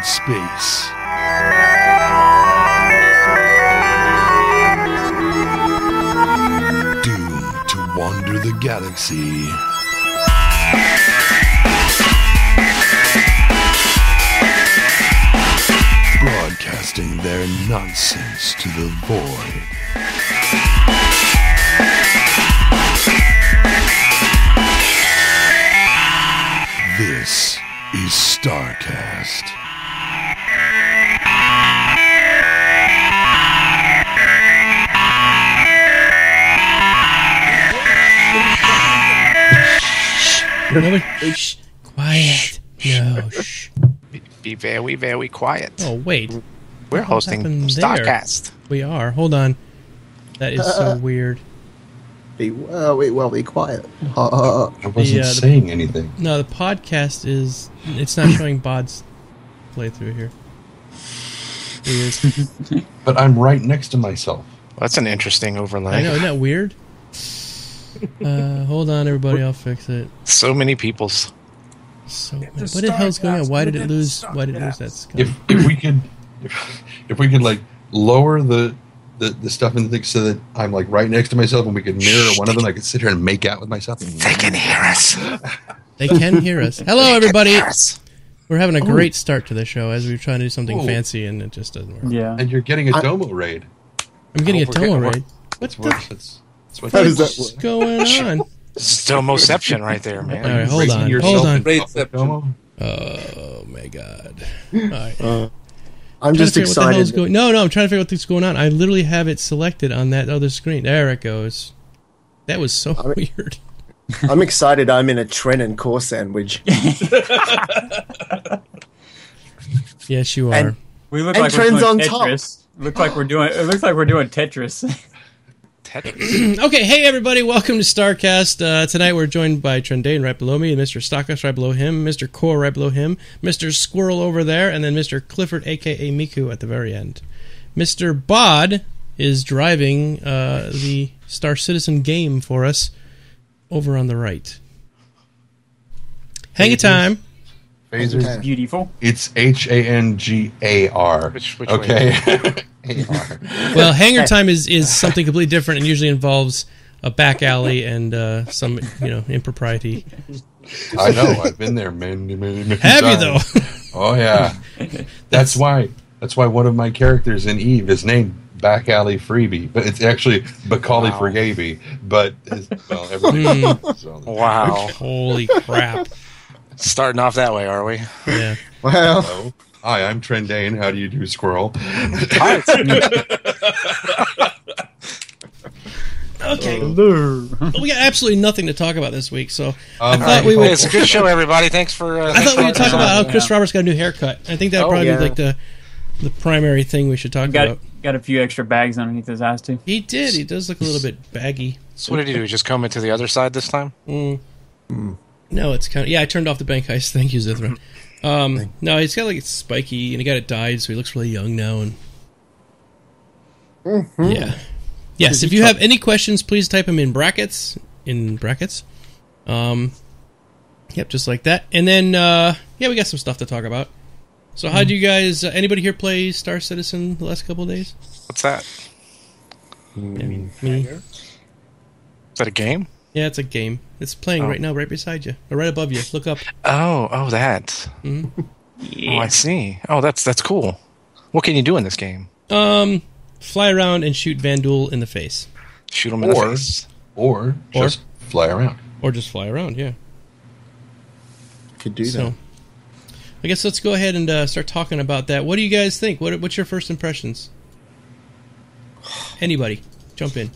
space. Doomed to wander the galaxy. Broadcasting their nonsense to the void. This is StarCast. Shh. Quiet. No, shh. Be very, very quiet. Oh, wait. We're hosting StarCast. We are. Hold on. That is so weird. Be quiet. I wasn't saying anything. No, the podcast is... It's not showing Bod's playthrough here. Weird. But I'm right next to myself. Well, that's an interesting overlay. I know, isn't that weird? Hold on, everybody. I'll fix it. So many people's. So many. What the hell's going on? Why did it lose that sky? If we could like lower the stuff in the thing so that I'm like right next to myself and we could mirror one of them, I could sit here and make out with myself. They can hear us. They can hear us. Hello, everybody. We're having a great start to the show as we're trying to do something fancy and it just doesn't work. Yeah. And you're getting a Domo raid. I'm getting a Domo raid. What's going on? This is Domoception right there, man. All right, hold on. Domo? Oh my god! All right. I'm just excited. No, I'm trying to figure out what's going on. I literally have it selected on that other screen. There it goes. That was so weird. I'm excited. I'm in a Tren and Core sandwich. Yes, you are. And we look and like we're Tren's doing on top. Tetris. It looks like we're doing Tetris. Okay, hey everybody, welcome to StarCast. Tonight we're joined by Trendane right below me, and Mr. Stockus right below him, Mr. Core right below him, Mr. SQiRL over there, and then Mr. Clifford, aka Miku, at the very end. Mr. Bod is driving the Star Citizen game for us over on the right. Hang a time. Phasers. Beautiful. It's HANGAR. Which okay. Well, hanger time is something completely different and usually involves a back alley and some impropriety. I know. I've been there many Have times. you though? Oh yeah. That's why one of my characters in Eve is named Back Alley Freebie, but it's actually Bacali Fregaby. But everybody. Wow. Holy crap. Starting off that way, are we? Yeah. Well, Hello. Hi, I'm Trendane. How do you do, SQiRL? Okay. We got absolutely nothing to talk about this week, so I thought right. we would. It's a good show, everybody. Thanks for. I thought we would talk about how Chris Roberts got a new haircut. I think that would probably be like the primary thing we should talk about. Got a few extra bags underneath his ass too. He did. He does look a little bit baggy. So what did he do? Just come into the other side this time? No, it's kind of... Yeah, I turned off the bank heist. Thank you, Zithra. No, he's got like it's spiky, and he got it dyed, so he looks really young now. And yeah, yes. If you have any questions, please type them in brackets. Yep, just like that. And then we got some stuff to talk about. So, how do you guys? Anybody here play Star Citizen the last couple of days? What's that? Me. Is that a game? Yeah, it's a game. It's playing right now, right beside you, or right above you. Look up. Oh, that. Mm-hmm. Yeah. Oh, I see. Oh, that's cool. What can you do in this game? Fly around and shoot Vandul in the face. Shoot him in the face. Or just fly around. Or just fly around, yeah. could do that. So, I guess let's go ahead and start talking about that. What do you guys think? What's your first impressions? Anybody, jump in.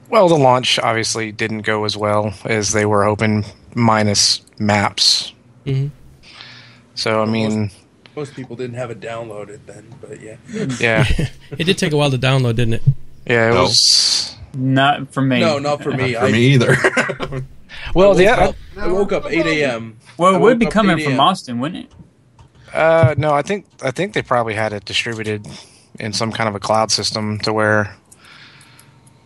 Well, the launch obviously didn't go as well as they were hoping, minus maps. Mm-hmm. So, I mean... Most people didn't have it downloaded then, but yeah. Yeah. It did take a while to download, didn't it? Yeah, it was... Not for me. No, not for me. For me either. Well, I woke up 8 a.m. Well, it would be coming from Austin, wouldn't it? No, I think they probably had it distributed in some kind of a cloud system to where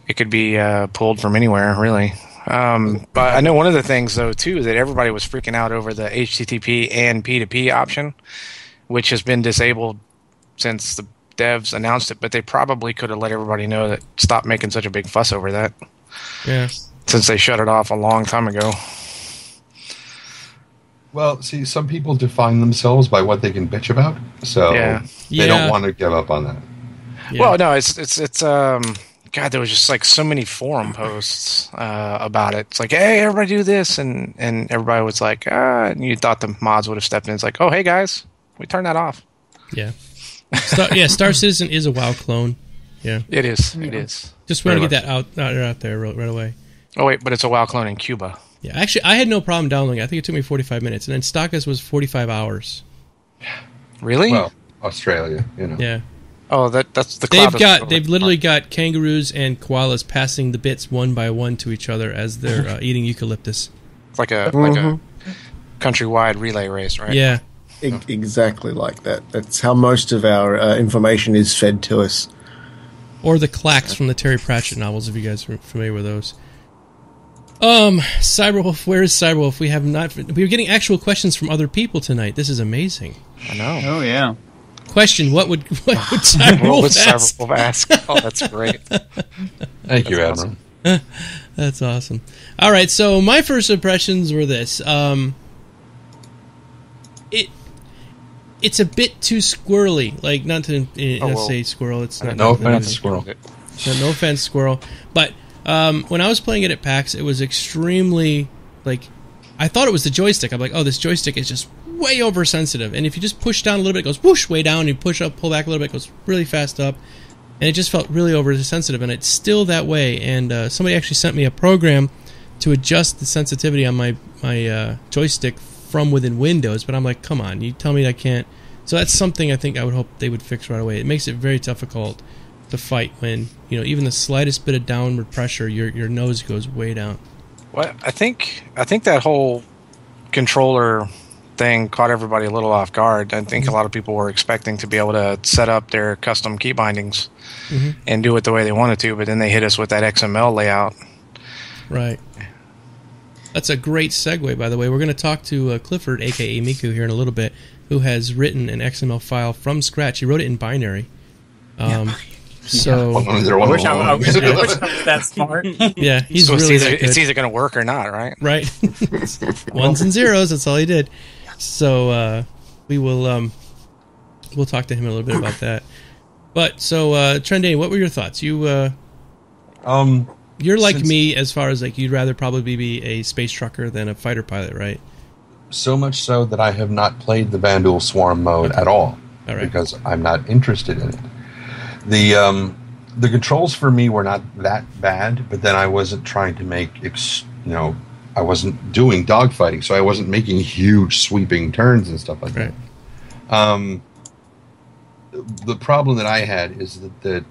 it could be pulled from anywhere, really. But I know one of the things, though, too, that everybody was freaking out over the HTTP and P2P option. which has been disabled since the devs announced it. But they probably could have let everybody know that stop making such a big fuss over that. Yeah. Since they shut it off a long time ago. Well, see, some people define themselves by what they can bitch about, so they don't want to give up on that. Yeah. Well, no, it's God, there was just like so many forum posts about it. It's like, hey, everybody do this, and everybody was like, and you thought the mods would have stepped in. It's like, oh, hey guys, we turned that off. Yeah. Star Citizen is a WoW clone. Yeah, it is. It is. Just want to get that out there right away. Oh wait, but it's a WoW clone in Cuba. Yeah, actually, I had no problem downloading it. I think it took me 45 minutes, and then StarCast was 45 hours. Really? Well, Australia, Yeah. Oh, that's the cloud. They've literally got kangaroos and koalas passing the bits one by one to each other as they're eating eucalyptus. It's like a countrywide relay race, right? Yeah. Exactly like that. That's how most of our information is fed to us. Or the clacks from the Terry Pratchett novels, if you guys are familiar with those. Cyberwolf, where is Cyberwolf? We're getting actual questions from other people tonight. This is amazing. I know. Oh, yeah. Question, what would Cyberwolf ask? Oh, that's great. Thank you, Admiral. Awesome. That's awesome. All right, so my first impressions were this. It's a bit too squirrely. Like, not to say squirrel. It's not. No offense, squirrel. No offense, squirrel. But when I was playing it at PAX, it was extremely, like, I thought it was the joystick. I'm like, oh, this joystick is just way oversensitive. And if you just push down a little bit, it goes whoosh, way down. You push up, pull back a little bit, it goes really fast up. And it just felt really oversensitive. And it's still that way. And somebody actually sent me a program to adjust the sensitivity on my joystick from within Windows. But I'm like, come on, you tell me I can't. So that's something I think I would hope they would fix right away. It makes it very difficult to fight when, even the slightest bit of downward pressure, your nose goes way down. Well, I think that whole controller thing caught everybody a little off guard. I think a lot of people were expecting to be able to set up their custom key bindings and do it the way they wanted to, but then they hit us with that XML layout. Right. That's a great segue, by the way. We're going to talk to Clifford, a.k.a. Miku, here in a little bit, who has written an XML file from scratch. He wrote it in binary. So I wish I was that smart. Yeah, he's so really it's either going to work or not, right? Right. Ones and zeros. That's all he did. So we will we'll talk to him a little bit about that. But so Trendane, what were your thoughts? You're like me as far as like you'd rather probably be a space trucker than a fighter pilot, right? So much so that I have not played the Vandal Swarm mode at all, because I'm not interested in it. The controls for me were not that bad, but then I wasn't trying to make, I wasn't doing dogfighting, so I wasn't making huge sweeping turns and stuff like that. The problem that I had is that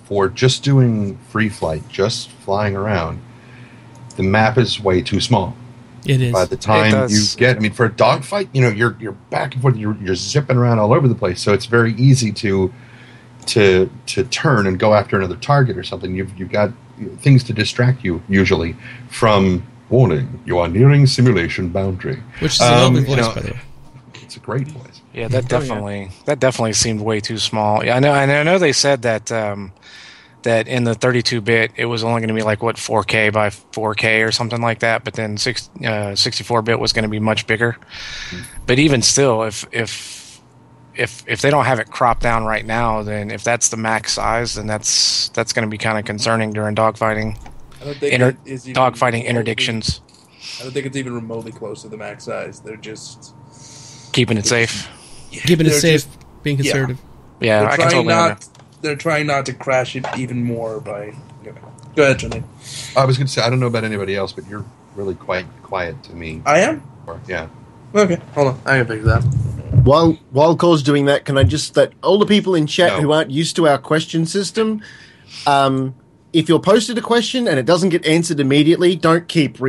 for just doing free flight, just flying around, the map is way too small. It is. By the time you get, for a dogfight, you're back and forth, you're zipping around all over the place, so it's very easy to turn and go after another target or something. You've got things to distract you usually from warning. You are nearing simulation boundary. Which is a lovely voice, by the way. It's a great voice. Yeah, that definitely seemed way too small. Yeah, I know they said that that in the 32-bit it was only going to be like 4K by 4K or something like that, but then 64-bit was going to be much bigger. But even still, if they don't have it cropped down right now, then if that's the max size, then that's going to be kind of concerning during dogfighting. I don't think dogfighting interdictions. I don't think it's even remotely close to the max size. They're just keeping it safe. Yeah, keeping it safe, being conservative. Yeah, I can totally understand. They're trying not to crash it even more by. Go ahead, Johnny. I was going to say, I don't know about anybody else, but you're really quite quiet to me. I am? Yeah. Okay, hold on. I can fix that. While Cole's doing that, can I just, that all the people in chat who aren't used to our question system, if you're posted a question and it doesn't get answered immediately, don't keep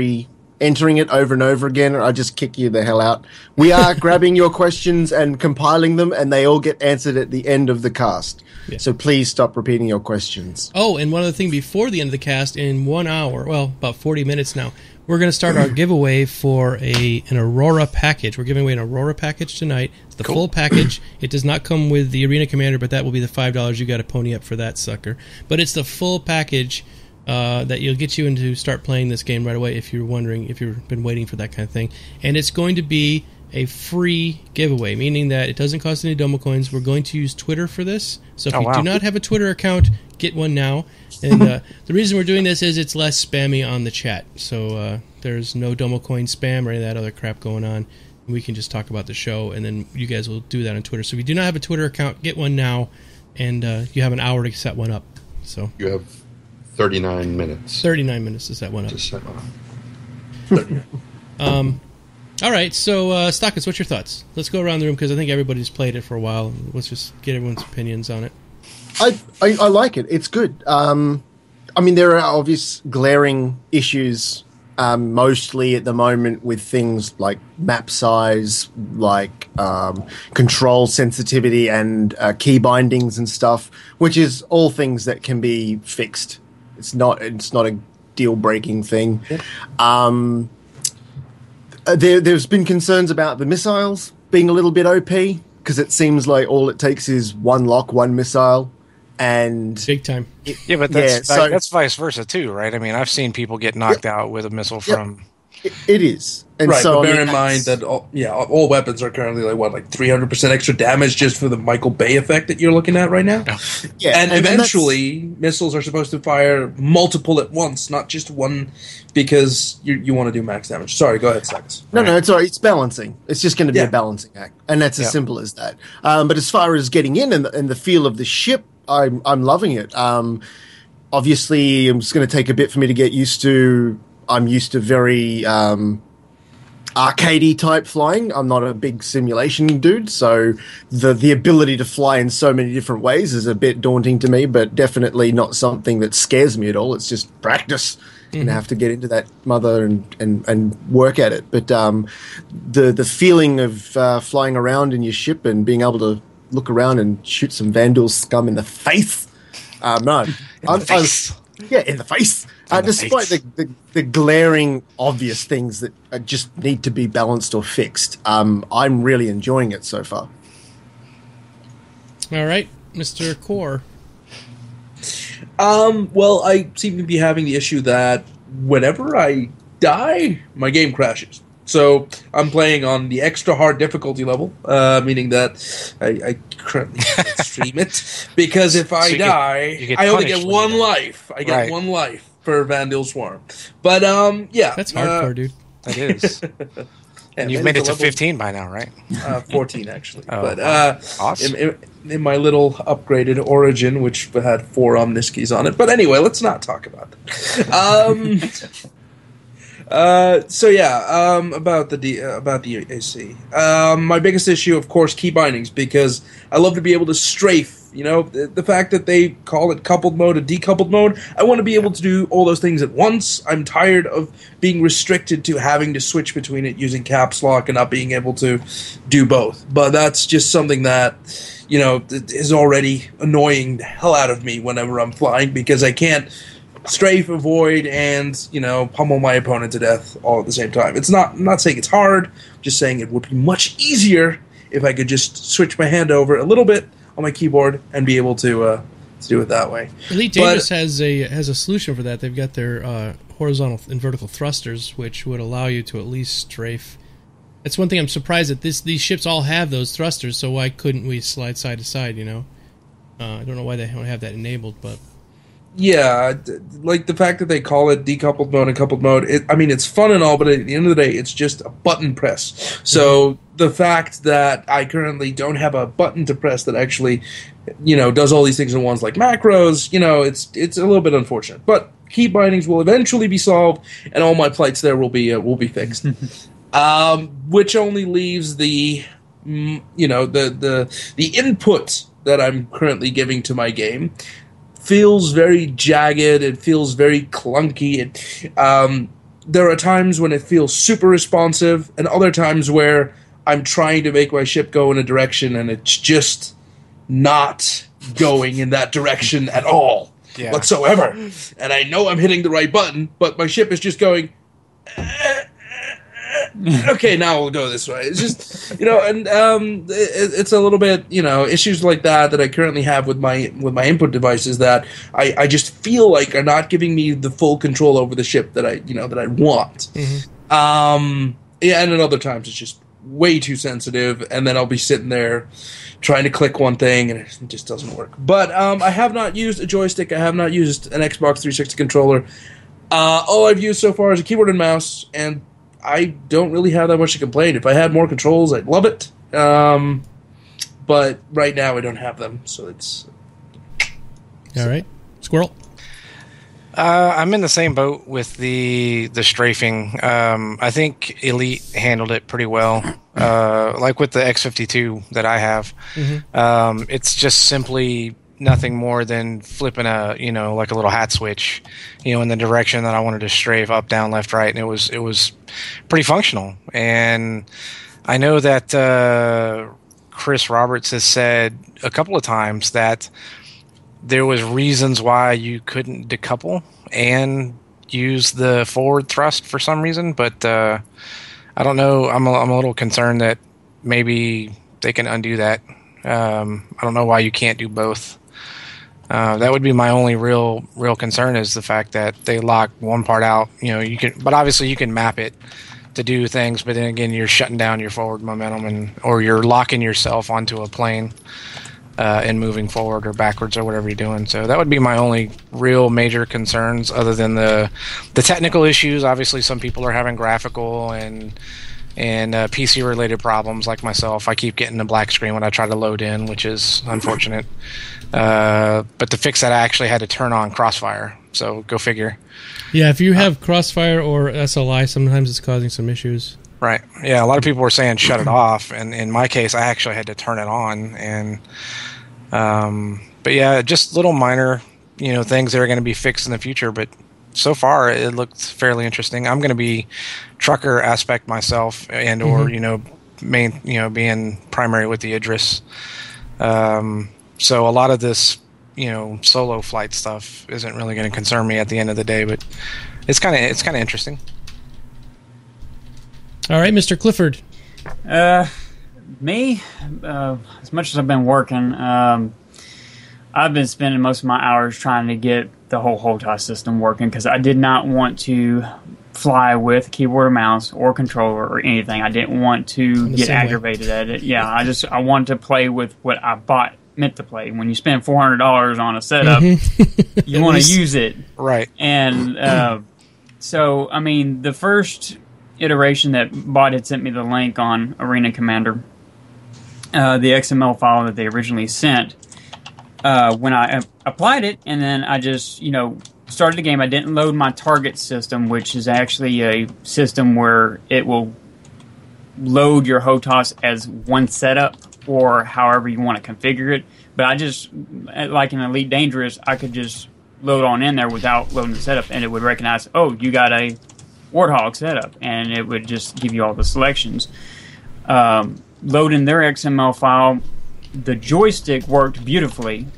entering it over and over again, or I just kick you the hell out. We are grabbing your questions and compiling them, and they all get answered at the end of the cast. Yeah. So please stop repeating your questions. Oh, and one other thing before the end of the cast, in 1 hour, well, about 40 minutes now, we're going to start our giveaway for an Aurora package. We're giving away an Aurora package tonight. It's the full package. It does not come with the Arena Commander, but that will be the $5 you got to pony up for that sucker. But it's the full package that you'll get you into start playing this game right away if you're wondering, if you've been waiting for that kind of thing. And it's going to be a free giveaway, meaning that it doesn't cost any Domo coins. We're going to use Twitter for this. So if you do not have a Twitter account, get one now. And the reason we're doing this is it's less spammy on the chat. So there's no Domo coin spam or any of that other crap going on. We can just talk about the show, and then you guys will do that on Twitter. So if you do not have a Twitter account, get one now, and you have an hour to set one up. So You have 39 minutes. 39 minutes to set one up. To set one up. All right, so Stockus, what's your thoughts? Let's go around the room because I think everybody's played it for a while. Let's just get everyone's opinions on it. I like it. It's good. I mean, there are obvious glaring issues, mostly at the moment with things like map size, like control sensitivity and key bindings and stuff, which is all things that can be fixed. It's not a deal-breaking thing. Yeah. There's been concerns about the missiles being a little bit OP because it seems like all it takes is one lock, one missile, and big time. Yeah, but that's vice versa too, right? I mean, I've seen people get knocked out with a missile from. It is, and right. So but bear in mind that all weapons are currently like 300% extra damage just for the Michael Bay effect that you're looking at right now. Yeah, and eventually missiles are supposed to fire multiple at once, not just one, because you want to do max damage. Sorry, go ahead, Stockus. No, it's all right. It's balancing. It's just going to be a balancing act, and that's as simple as that. But as far as getting in and the feel of the ship, I'm loving it. Obviously, it's going to take a bit for me to get used to. I'm used to very arcadey type flying. I'm not a big simulation dude, so the ability to fly in so many different ways is a bit daunting to me, but definitely not something that scares me at all. It's just practice. And have to get into that mother and work at it. But the feeling of flying around in your ship and being able to look around and shoot some Vandal scum in the face. In the face. Despite the glaring obvious things that just need to be balanced or fixed, I'm really enjoying it so far. All right, Mr. Core. Well, I seem to be having the issue that whenever I die, my game crashes. So I'm playing on the extra hard difficulty level, meaning that I currently can't stream it, because if I die, I only get one life. I get one life per Vandal Swarm. But that's hardcore, dude. That is. And you've made it to 15 by now, right? 14, actually. Oh, but awesome. in my little upgraded Origin, which had 4 Omniskis on it. But anyway, let's not talk about that. About the AC. My biggest issue, of course, key bindings, because I love to be able to strafe. You know, the fact that they call it coupled mode and decoupled mode, I want to be able to do all those things at once. I'm tired of being restricted to having to switch between it using caps lock and not being able to do both. But that's just something that, you know, is already annoying the hell out of me whenever I'm flying, because I can't strafe, avoid, and, you know, pummel my opponent to death all at the same time. I'm not saying it's hard, I'm just saying it would be much easier if I could just switch my hand over a little bit on my keyboard and be able to do it that way. Elite Dangerous has a solution for that. They've got their horizontal and vertical thrusters, which would allow you to at least strafe. That's one thing I'm surprised that these ships all have those thrusters, so why couldn't we slide side to side, you know? I don't know why they don't have that enabled, but... Yeah, like the fact that they call it decoupled mode and coupled mode, it's fun and all, but at the end of the day, it's just a button press. So the fact that I currently don't have a button to press that actually, you know, does all these things in ones like macros, you know, it's a little bit unfortunate. But key bindings will eventually be solved, and all my plights there will be fixed. Which only leaves the input that I'm currently giving to my game feels very jagged. It feels very clunky. there are times when it feels super responsive, and other times where I'm trying to make my ship go in a direction and it's just not going in that direction at all whatsoever. And I know I'm hitting the right button, but my ship is just going, okay, now we'll go this way. It's just, and it's a little bit, issues like that I currently have with my input devices that I just feel like are not giving me the full control over the ship that I want. Mm-hmm. And at other times it's just way too sensitive, and then I'll be sitting there trying to click one thing and it just doesn't work. But I have not used a joystick. I have not used an Xbox 360 controller. All I've used so far is a keyboard and mouse, and I don't really have that much to complain. If I had more controls, I'd love it. But right now I don't have them, so it's... All right. Squirrel? I'm in the same boat with the strafing. I think Elite handled it pretty well. Like with the X52 that I have. Mm-hmm. It's just simply nothing more than flipping like a little hat switch, in the direction that I wanted to strafe, up, down, left, right, and it was pretty functional. And I know that Chris Roberts has said a couple of times that there was reasons why you couldn't decouple and use the forward thrust for some reason, but I don't know. I'm a little concerned that maybe they can undo that. I don't know why you can't do both. That would be my only real concern, is the fact that they lock one part out. You can, but obviously you can map it to do things, but then again, you're shutting down your forward momentum, or you're locking yourself onto a plane and moving forward or backwards or whatever you're doing. So that would be my only real major concerns, other than the technical issues. Obviously, some people are having graphical and PC related problems, like myself. I keep getting a black screen when I try to load in, which is unfortunate. But to fix that, I actually had to turn on Crossfire. So go figure. Yeah, if you have Crossfire or SLI, sometimes it's causing some issues. Right. Yeah, a lot of people were saying shut it off, and in my case, I actually had to turn it on. And but yeah, just little minor, things that are going to be fixed in the future. But so far, it looks fairly interesting. I'm going to be trucker aspect myself, and or main, being primary with the Idris. So a lot of this, solo flight stuff isn't really going to concern me at the end of the day. But it's kind of interesting. All right, Mr. Clifford. Me, as much as I've been working, I've been spending most of my hours trying to get the whole HOTAS system working, because I did not want to fly with keyboard or mouse or controller or anything. I didn't want to get aggravated at it. Yeah, I wanted to play with what I meant to play. When you spend $400 on a setup, you want to use it. Right. And so, I mean, the first iteration that Bot had sent me the link on Arena Commander, the XML file that they originally sent, when I applied it, and then I just, started the game, I didn't load my target system, which is actually a system where it will load your HOTAS as one setup, or however you want to configure it. But I just, like in Elite Dangerous, I could just load on in there without loading the setup, and it would recognize, oh, you got a Warthog setup, and it would just give you all the selections. Loading their XML file, the joystick worked beautifully.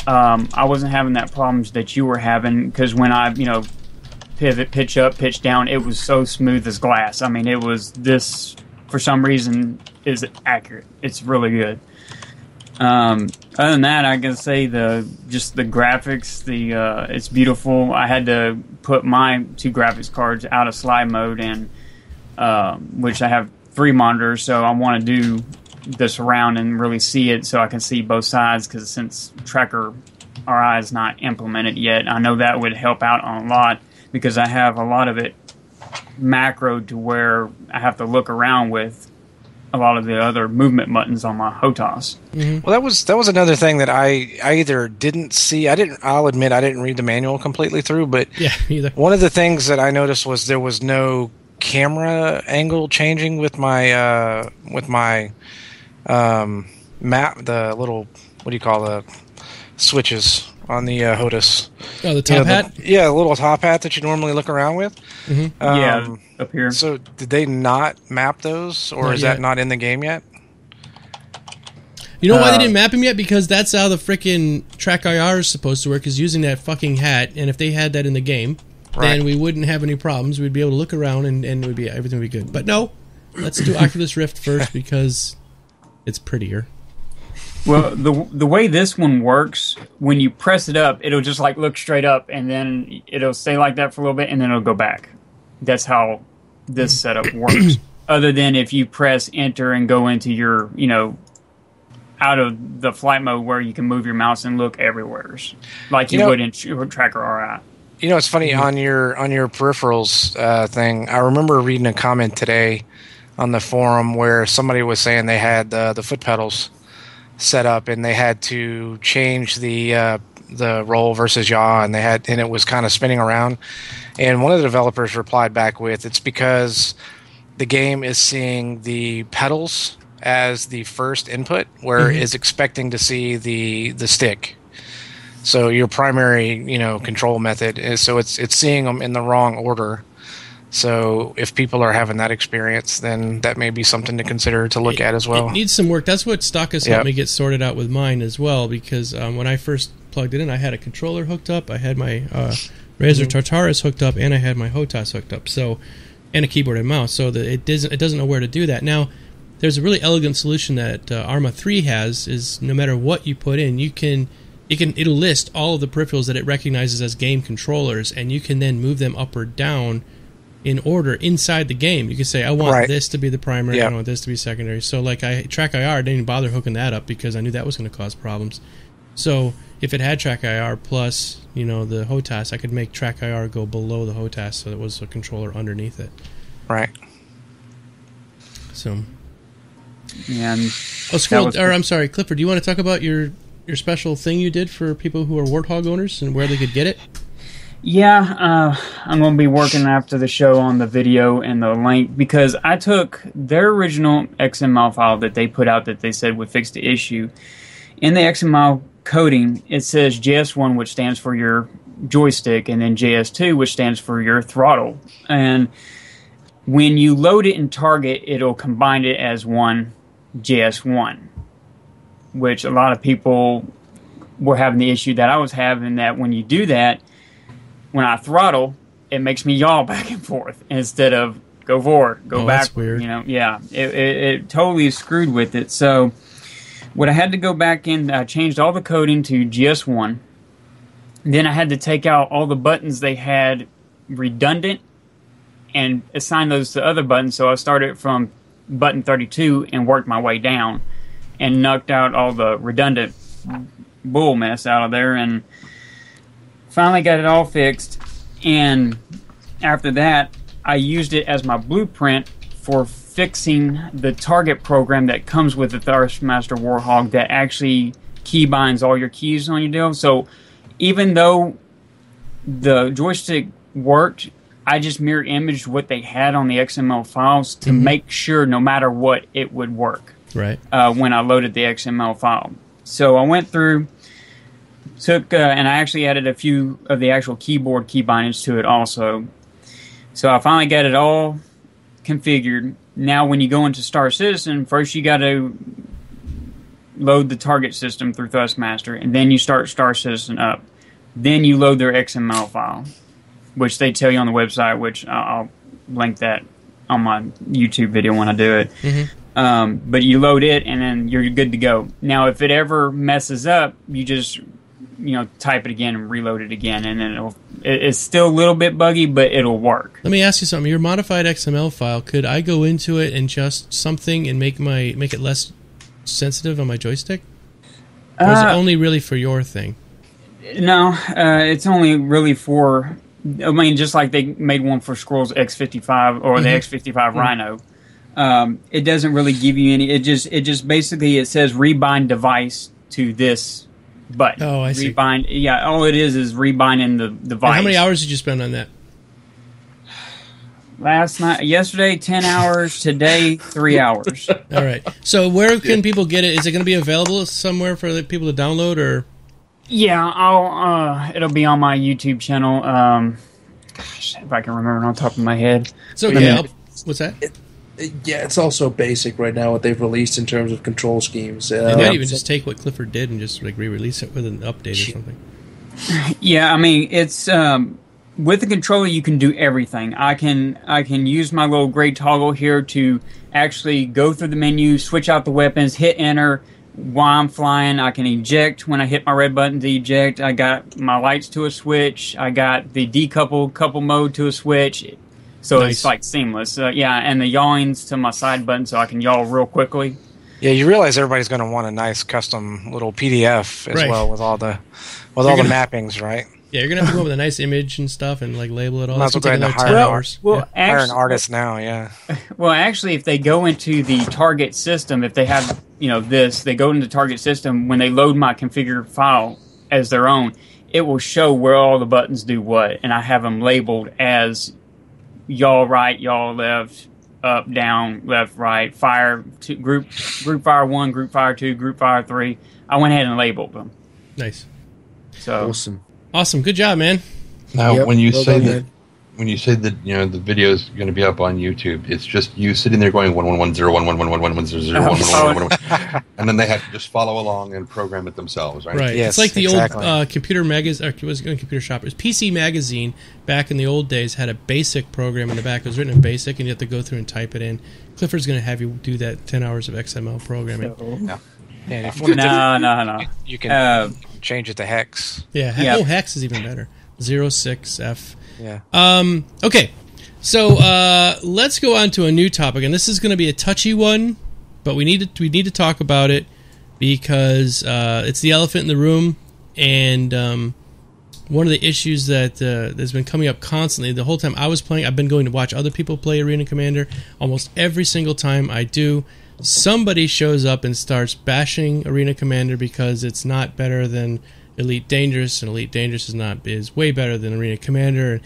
I wasn't having that problems that you were having, because when I, pivot, pitch up, pitch down, it was so smooth as glass. I mean, it was this, for some reason, is accurate. It's really good. Other than that, I can say the graphics, it's beautiful. I had to put my 2 graphics cards out of slide mode, and which I have 3 monitors, so I want to do the surround and really see it, so I can see both sides. Because since Tracker RI is not implemented yet, I know that would help out a lot, because I have a lot of it macroed to where I have to look around with a lot of the other movement buttons on my HOTAS. Mm-hmm. Well, that was another thing that I either didn't see. I'll admit I didn't read the manual completely through, but either. One of the things that I noticed was there was no camera angle changing with my map. The little, what do you call the switches? on the hotas. Oh, the top hat? The little top hat that you normally look around with. Yeah, up here. So did they not map those, or Not is yet. that not in the game yet? You know why they didn't map him yet? Because that's how the frickin' track IR is supposed to work, is using that fucking hat, and if they had that in the game, then we wouldn't have any problems. We'd be able to look around and everything would be good. But no, let's do Oculus Rift first because it's prettier. Well, the way this one works, when you press it up, it'll just like look straight up, and then it'll stay like that for a little bit, and then it'll go back. That's how this setup works. Other than if you press enter and go into your, out of the flight mode where you can move your mouse and look everywhere, like you would in Tracker RI. It's funny on your peripherals thing. I remember reading a comment today on the forum where somebody was saying they had the foot pedals set up and they had to change the roll versus yaw, and it was kind of spinning around. And one of the developers replied back with, it's because the game is seeing the pedals as the first input, where it's expecting to see the stick. So your primary, control method is, so it's seeing them in the wrong order. So if people are having that experience, then that may be something to consider to look at as well. It needs some work. That's what StarCast helped me get sorted out with mine as well, because when I first plugged it in, I had a controller hooked up, I had my Razer Tartarus hooked up, and I had my HOTAS hooked up, so, and a keyboard and mouse, so that it doesn't know where to do that. Now, there's a really elegant solution that Arma 3 has, is no matter what you put in, it'll list all of the peripherals that it recognizes as game controllers, and you can then move them up or down in order inside the game. You can say, I want this to be the primary, I want this to be secondary. So like Track IR, I didn't even bother hooking that up because I knew that was going to cause problems. So if it had Track IR plus, the HOTAS, I could make Track IR go below the HOTAS so it was a controller underneath it. Right. So. And I'm sorry, Clifford, do you want to talk about your special thing you did for people who are Warthog owners and where they could get it? Yeah, I'm going to be working after the show on the video and the link, because I took their original XML file that they put out that they said would fix the issue. In the XML coding, it says JS1, which stands for your joystick, and then JS2, which stands for your throttle. And when you load it in Target, it'll combine it as one JS1, which a lot of people were having the issue that I was having, that when you do that, when I throttle, it makes me yaw back and forth instead of go forward, go back. That's weird. It totally screwed with it. So what I had to go back in, I changed all the coding to GS1. Then I had to take out all the buttons they had redundant and assign those to other buttons. So I started from button 32 and worked my way down and knocked out all the redundant bull mess out of there, and finally got it all fixed. And after that, I used it as my blueprint for fixing the target program that comes with the Thrustmaster Warthog that actually keybinds all your keys on your deal. So even though the joystick worked, I just mirror imaged what they had on the XML files to make sure no matter what, it would work. Right. When I loaded the XML file. So I went through, and I actually added a few of the actual keyboard key bindings to it also. So I finally got it all configured. Now when you go into Star Citizen, first you got to load the target system through Thrustmaster, and then you start Star Citizen up. Then you load their XML file, which they tell you on the website, which I'll link that on my YouTube video when I do it. But you load it, and then you're good to go. Now, if it ever messes up, you just type it again and reload it again, and then it's still a little bit buggy, but it'll work. Let me ask you something. Your modified XML file, could I go into it and adjust something and make it less sensitive on my joystick? Or is it only really for your thing? No, it's only really for, just like they made one for Squirrel's X55 or the X55 Rhino. It doesn't really give you any. It just basically, it says rebind device to this button. Oh, I see. Rebind. Yeah, all it is rebinding the device. And how many hours did you spend on that? Yesterday, 10 hours. Today, 3 hours. All right. So where can people get it? Is it going to be available somewhere for the people to download, or? Yeah, it'll be on my YouTube channel. Gosh, if I can remember on top of my head. So okay, what's that? Yeah, it's also basic right now what they've released in terms of control schemes. They might even just take what Clifford did and just like re-release it with an update or something. Yeah, I mean it's with the controller you can do everything. I can use my little gray toggle here to actually go through the menu, switch out the weapons, hit enter while I'm flying. I can eject when I hit my red button to eject. I got my lights to a switch. I got the couple mode to a switch. So nice. It's like seamless. Yeah, and the yawing's to my side button so I can yaw real quickly. Yeah, you realize everybody's going to want a nice custom little PDF as well with all the mappings, right? Yeah, you're gonna have to go up with a nice image and stuff and like label it all. Might as well go ahead and hire an artist now. Yeah. Well, actually, if they go into the target system, if they have they go into the target system when they load my configure file as their own, it will show where all the buttons do what, and I have them labeled as yaw right, yaw left, up, down, left, right, fire, group fire 1, group fire 2, group fire 3. I went ahead and labeled them. Nice. So awesome. Good job, man. Now, when you say that the video is going to be up on YouTube, it's just you sitting there going 11101111001111, and then they have to just follow along and program it themselves, right? Right. Yes, it's like the old computer magazine. It was a computer shop. It was PC Magazine back in the old days. Had a basic program in the back. It was written in BASIC, and you have to go through and type it in. Clifford's going to have you do that 10 hours of XML programming. No. Yeah, No. You can change it to hex. Yeah, hex is even better. 06F. Yeah. Okay, so let's go on to a new topic, and this is going to be a touchy one, but we need to talk about it because it's the elephant in the room, and one of the issues that has been coming up constantly the whole time I was playing. I've been going to watch other people play Arena Commander. Almost every single time I do, somebody shows up and starts bashing Arena Commander because it's not better than Elite Dangerous, and Elite Dangerous is way better than Arena Commander,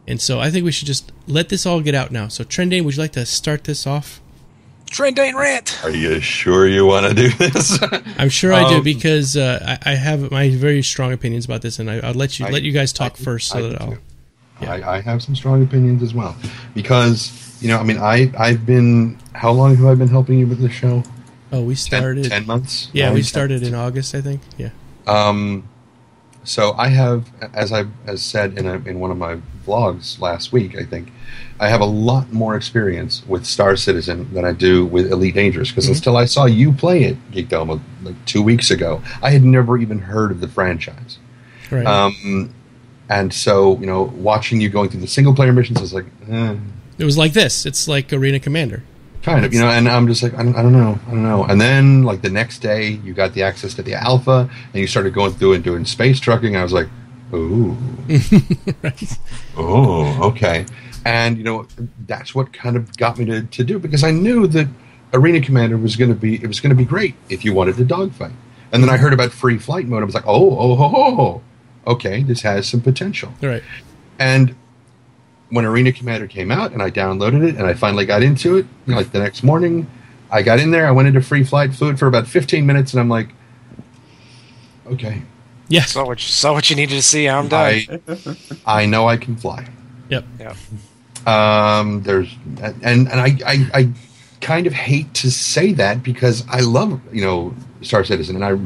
and so I think we should just let this all get out now. So Trendane, would you like to start this off? Trendane rant. Are you sure you want to do this? I'm sure I do because I have my very strong opinions about this, and I'll let you guys talk first. I have some strong opinions as well because I've been. How long have I been helping you with the show? Oh, we started 10 months. Yeah, we started in August, I think. Yeah. So I have, as said in one of my vlogs last week, I think, I have a lot more experience with Star Citizen than I do with Elite Dangerous, because until I saw you play it, Geekdomo, like 2 weeks ago, I had never even heard of the franchise. Right. And so, watching you going through the single-player missions, I was like, It was like this. It's like Arena Commander. Kind of, and I'm just like, I don't know. And then, like, the next day, you got the access to the alpha, and you started going through and doing space trucking, and I was like, ooh. Right. Oh, okay. And, that's what kind of got me to do, because I knew that Arena Commander was going to be great if you wanted to dogfight. And then I heard about free flight mode, I was like, oh, okay, this has some potential. Right. And when Arena Commander came out and I downloaded it and I finally got into it, like the next morning, I got in there, I went into free flight, flew it for about 15 minutes, and I'm like, okay. Yeah. Saw what you needed to see. I'm done. I know I can fly. Yep. There's and I kind of hate to say that because I love Star Citizen, and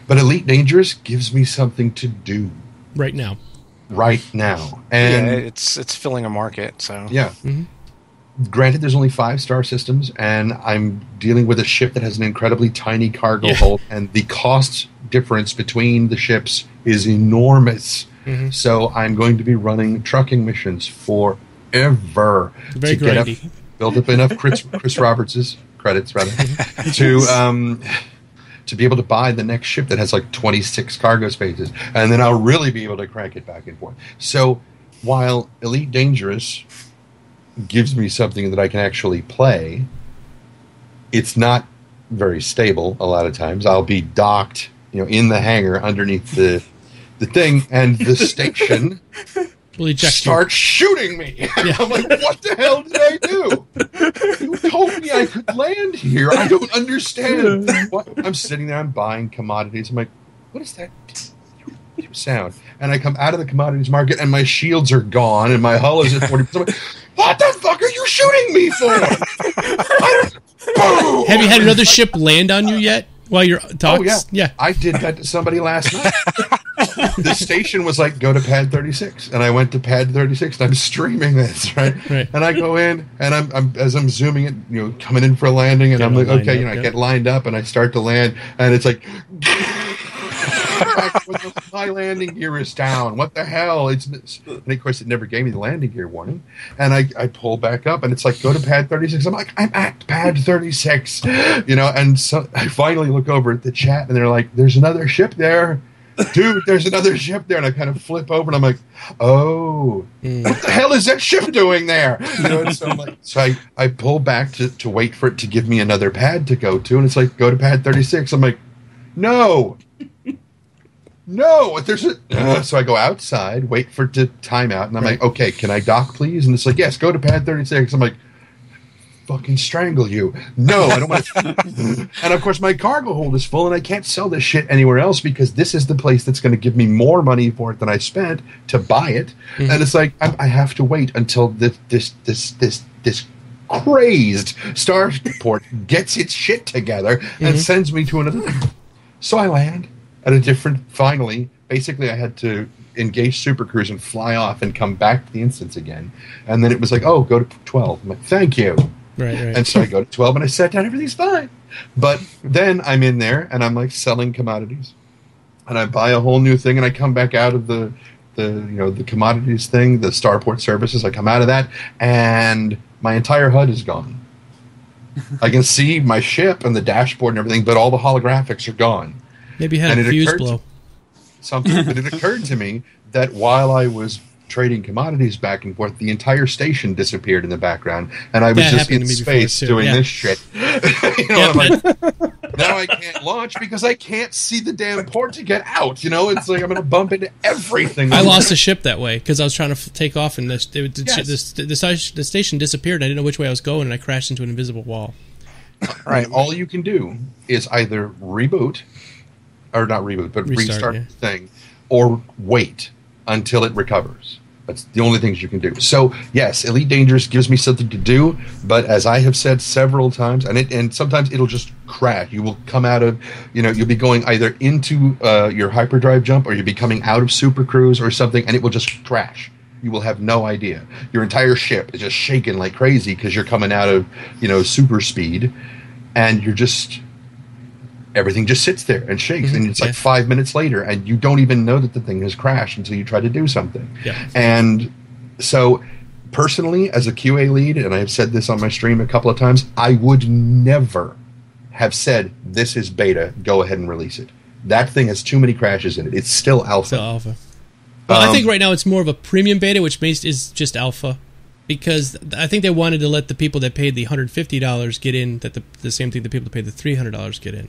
but Elite Dangerous gives me something to do right now, and it's filling a market. So yeah. Mm-hmm. Granted, there's only 5 star systems, and I'm dealing with a ship that has an incredibly tiny cargo hold, and the cost difference between the ships is enormous. Mm-hmm. So I'm going to be running trucking missions forever Very grindy. Build up enough Chris Roberts' credits to be able to buy the next ship that has like 26 cargo spaces, and then I'll really be able to crank it back and forth. So while Elite Dangerous gives me something that I can actually play, it's not very stable a lot of times. I'll be docked, in the hangar underneath the thing, and the station starts shooting me. Yeah. I'm like, what the hell did I do? You told me I could land here. I don't understand. I'm sitting there, I'm buying commodities. I'm like, what is that sound? And I come out of the commodities market, and my shields are gone, and my hull is at 40%. What the fuck are you shooting me for? Have you had another ship land on you yet while you're talking? Oh, yeah. I did that to somebody last night. The station was like, go to pad 36. And I went to pad 36, and I'm streaming this, right? And I go in, and I'm as I'm zooming it, coming in for a landing, and I'm like, okay, I get lined up, and I start to land, and it's like... my landing gear is down. What the hell? And of course, it never gave me the landing gear warning. And I pull back up, and it's like, go to pad 36. I'm like, I'm at pad 36. And so I finally look over at the chat, and they're like, there's another ship there. Dude, there's another ship there. And I kind of flip over, and I'm like, oh, what the hell is that ship doing there? And so I pull back to wait for it to give me another pad to go to. And it's like, go to pad 36. I'm like, no, there's a... So I go outside, wait for it to time out, and I'm like, okay, can I dock, please? And it's like, yes, go to pad 36. I'm like, fucking strangle you. No, I don't want to... And of course, my cargo hold is full, and I can't sell this shit anywhere else because this is the place that's going to give me more money for it than I spent to buy it. Mm-hmm. And it's like, I have to wait until this crazed starport gets its shit together and sends me to another... So I land at a different, finally, basically I had to engage Super Cruise and fly off and come back to the instance again. And then it was like, oh, go to 12. I'm like, thank you. Right. And so I go to 12 and I sat down, everything's fine. But then I'm in there and I'm like selling commodities. And I buy a whole new thing and I come back out of the commodities thing, the starport services. I come out of that and my entire HUD is gone. I can see my ship and the dashboard and everything, but all the holographics are gone. Maybe you had a fuse blow. But it occurred to me that while I was trading commodities back and forth, the entire station disappeared in the background, and I was just in space doing this shit. I'm like, now I can't launch because I can't see the damn port to get out. It's like I'm going to bump into everything. I lost a ship that way because I was trying to take off, and the station disappeared. I didn't know which way I was going, and I crashed into an invisible wall. Right. All you can do is either reboot. Or not reboot, but restart the thing, or wait until it recovers. That's the only things you can do. So, yes, Elite Dangerous gives me something to do, but as I have said several times, and sometimes it'll just crash. You will come out of, you'll be going either into your hyperdrive jump, or you'll be coming out of Super Cruise or something, and it will just crash. You will have no idea. Your entire ship is just shaking like crazy because you're coming out of, super speed, and you're just... Everything just sits there and shakes, and it's like 5 minutes later, and you don't even know that the thing has crashed until you try to do something. Yeah. And so, personally, as a QA lead, and I have said this on my stream a couple of times, I would never have said, this is beta, go ahead and release it. That thing has too many crashes in it. It's still alpha. Well, I think right now it's more of a premium beta, which is just alpha. Because I think they wanted to let the people that paid the $150 get in, that the same thing the people that paid the $300 get in.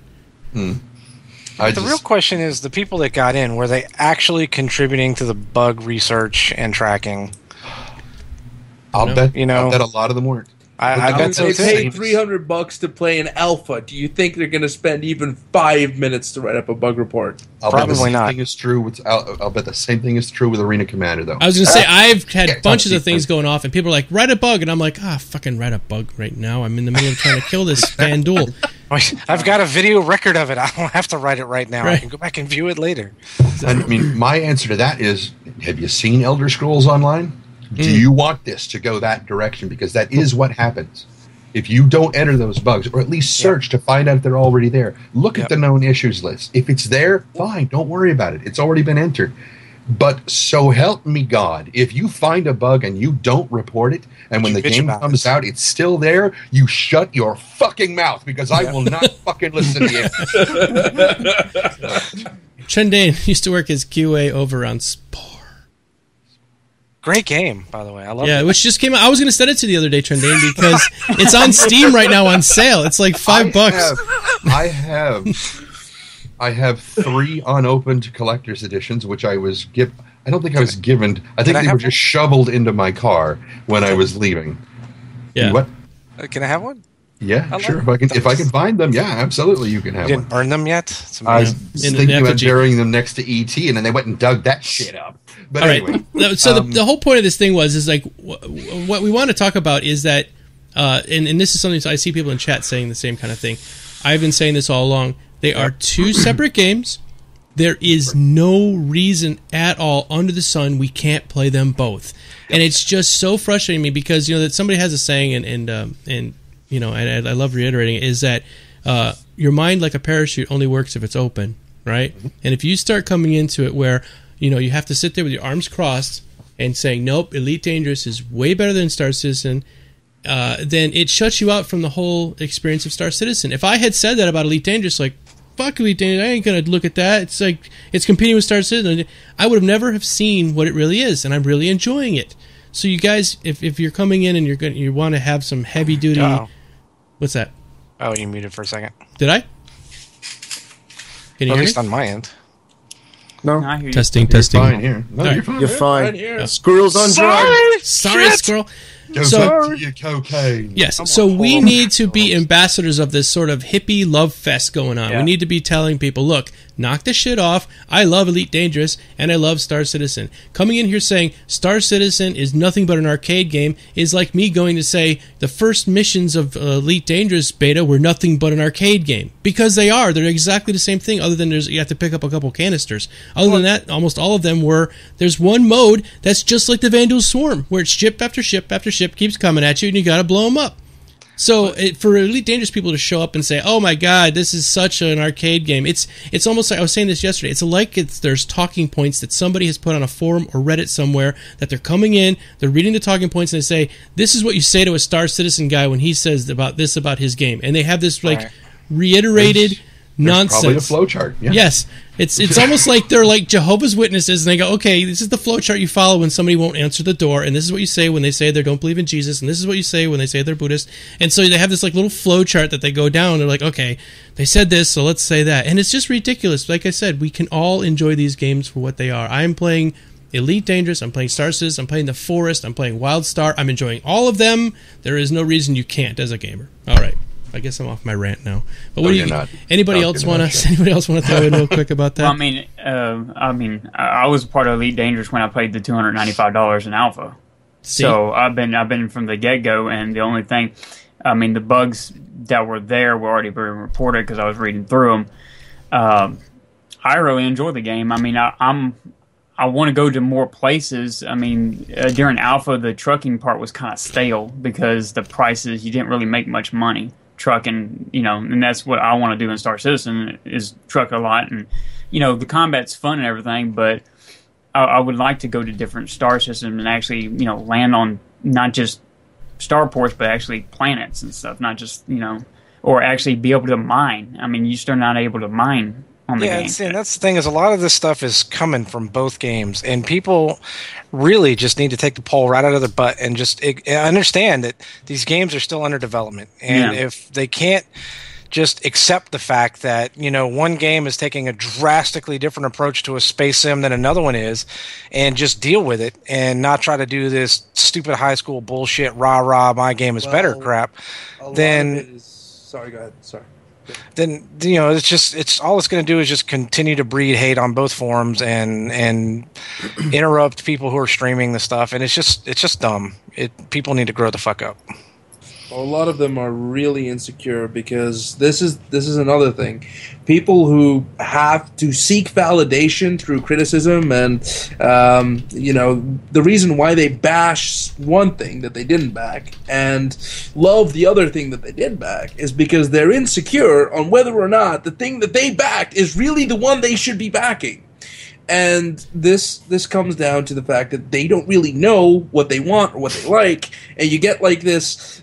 The real question is, the people that got in, were they actually contributing to the bug research and tracking? I'll bet a lot of them weren't. I bet so too. They paid $300 to play an alpha. Do you think they're going to spend even 5 minutes to write up a bug report? Probably not. I'll bet the same thing is true with Arena Commander, though. I was going to say, I've had bunches of things going off, and people are like, write a bug, and I'm like, fucking write a bug right now. I'm in the middle of trying to kill this FanDuel. I've got a video record of it. I don't have to write it right now. Right. I can go back and view it later. And my answer to that is, have you seen Elder Scrolls Online? Do you want this to go that direction? Because that is what happens. If you don't enter those bugs, or at least search to find out if they're already there, look at the known issues list. If it's there, fine, don't worry about it. It's already been entered. But so help me God, if you find a bug and you don't report it, and when the game comes out, it's still there, you shut your fucking mouth, because I will not fucking listen to you. Trendane used to work as QA over on Spore. Great game, by the way. I love it. Yeah, which just came out. I was going to send it to the other day, Trendane, because it's on Steam right now on sale. It's like $5. I have 3 unopened collector's editions, which I was given. I don't think I was given. I think they were just shoveled into my car when I was leaving. Yeah. What? Can I have one? Yeah, sure. If I can find them, yeah, absolutely, you can have You one. didn't burn them yet? I was In the thinking about effigy. burying them next to ET, and then they went and dug that shit up. But All anyway, right. So the whole point of this thing is like what we want to talk about is that, and this is something I see people in chat saying the same kind of thing. I've been saying this all along. They are two separate games. There is no reason at all under the sun we can't play them both, and it's just so frustrating me because that somebody has a saying and I love reiterating it, is that your mind, like a parachute, only works if it's open, right? Mm-hmm. And if you start coming into it where you have to sit there with your arms crossed and saying, nope, Elite Dangerous is way better than Star Citizen, then it shuts you out from the whole experience of Star Citizen. If I had said that about Elite Dangerous, like, fuck Elite Dangerous, I ain't going to look at that. It's like, it's competing with Star Citizen. I would have never have seen what it really is, and I'm really enjoying it. So you guys, if you're coming in and you want to have some heavy duty... Oh. What's that? Oh, you muted for a second. Did I? Can you At hear least me? on my end. No, I hear you. Testing. fine here. No, All you're right. fine. you're fine. Right here. Squirrels on drugs. Sorry, squirrel. Go So- back to your cocaine. Yes, so we need to be ambassadors of this sort of hippie love fest going on. Yeah. We need to be telling people, look, knock this shit off. I love Elite Dangerous, and I love Star Citizen. Coming in here saying Star Citizen is nothing but an arcade game is like me going to say the first missions of Elite Dangerous beta were nothing but an arcade game. Because they are. They're exactly the same thing, other than you have to pick up a couple canisters. Other than that, almost all of them were, there's one mode that's just like the Vandal Swarm, where it's ship after ship after ship keeps coming at you, and you got to blow them up. So for Elite Dangerous people to show up and say, "Oh my God, this is such an arcade game," it's almost like I was saying this yesterday. It's like there's talking points that somebody has put on a forum or Reddit somewhere that they're coming in, they're reading the talking points, and they say, "This is what you say to a Star Citizen guy when he says about his game," and they have this like Right. reiterated nonsense. Probably a flowchart. Yeah. Yes, it's almost like they're like Jehovah's Witnesses, and they go, okay, this is the flowchart you follow when somebody won't answer the door, and this is what you say when they say they don't believe in Jesus, and this is what you say when they say they're Buddhist, and so they have this like little flowchart that they go down. They're like, okay, they said this, so let's say that, and it's just ridiculous. Like I said, we can all enjoy these games for what they are. I'm playing Elite Dangerous, I'm playing Star Citizen, I'm playing The Forest, I'm playing WildStar. I'm enjoying all of them. There is no reason you can't as a gamer. All right. I guess I'm off my rant now. But what No, do you're not. anybody No, else you're want not, to? Anybody else want to throw in real quick about that? Well, I was part of Elite Dangerous when I played the $295 in alpha. See? So I've been from the get go, and the only thing, the bugs that were there were already being reported because I was reading through them. I really enjoy the game. I want to go to more places. During alpha, the trucking part was kind of stale because the prices, you didn't really make much money trucking, and that's what I want to do in Star Citizen is truck a lot. And, the combat's fun and everything, but I would like to go to different star systems and actually, land on not just starports, but actually planets and stuff, not just, or actually be able to mine. You're still not able to mine on the game. And that's the thing is a lot of this stuff is coming from both games, and people really just need to take the pole right out of their butt and just understand that these games are still under development. And if they can't just accept the fact that, one game is taking a drastically different approach to a space sim than another one is, and just deal with it and not try to do this stupid high school bullshit, rah, my game is better crap, then... Sorry, go ahead. Sorry. Then it's all it's going to do is just continue to breed hate on both forums and interrupt people who are streaming the stuff, and it's just dumb. People need to grow the fuck up. Well, a lot of them are really insecure because this is another thing. People who have to seek validation through criticism and, the reason why they bash one thing that they didn't back and love the other thing that they did back is because they're insecure on whether or not the thing that they backed is really the one they should be backing. And this comes down to the fact that they don't really know what they want or what they like, and you get like this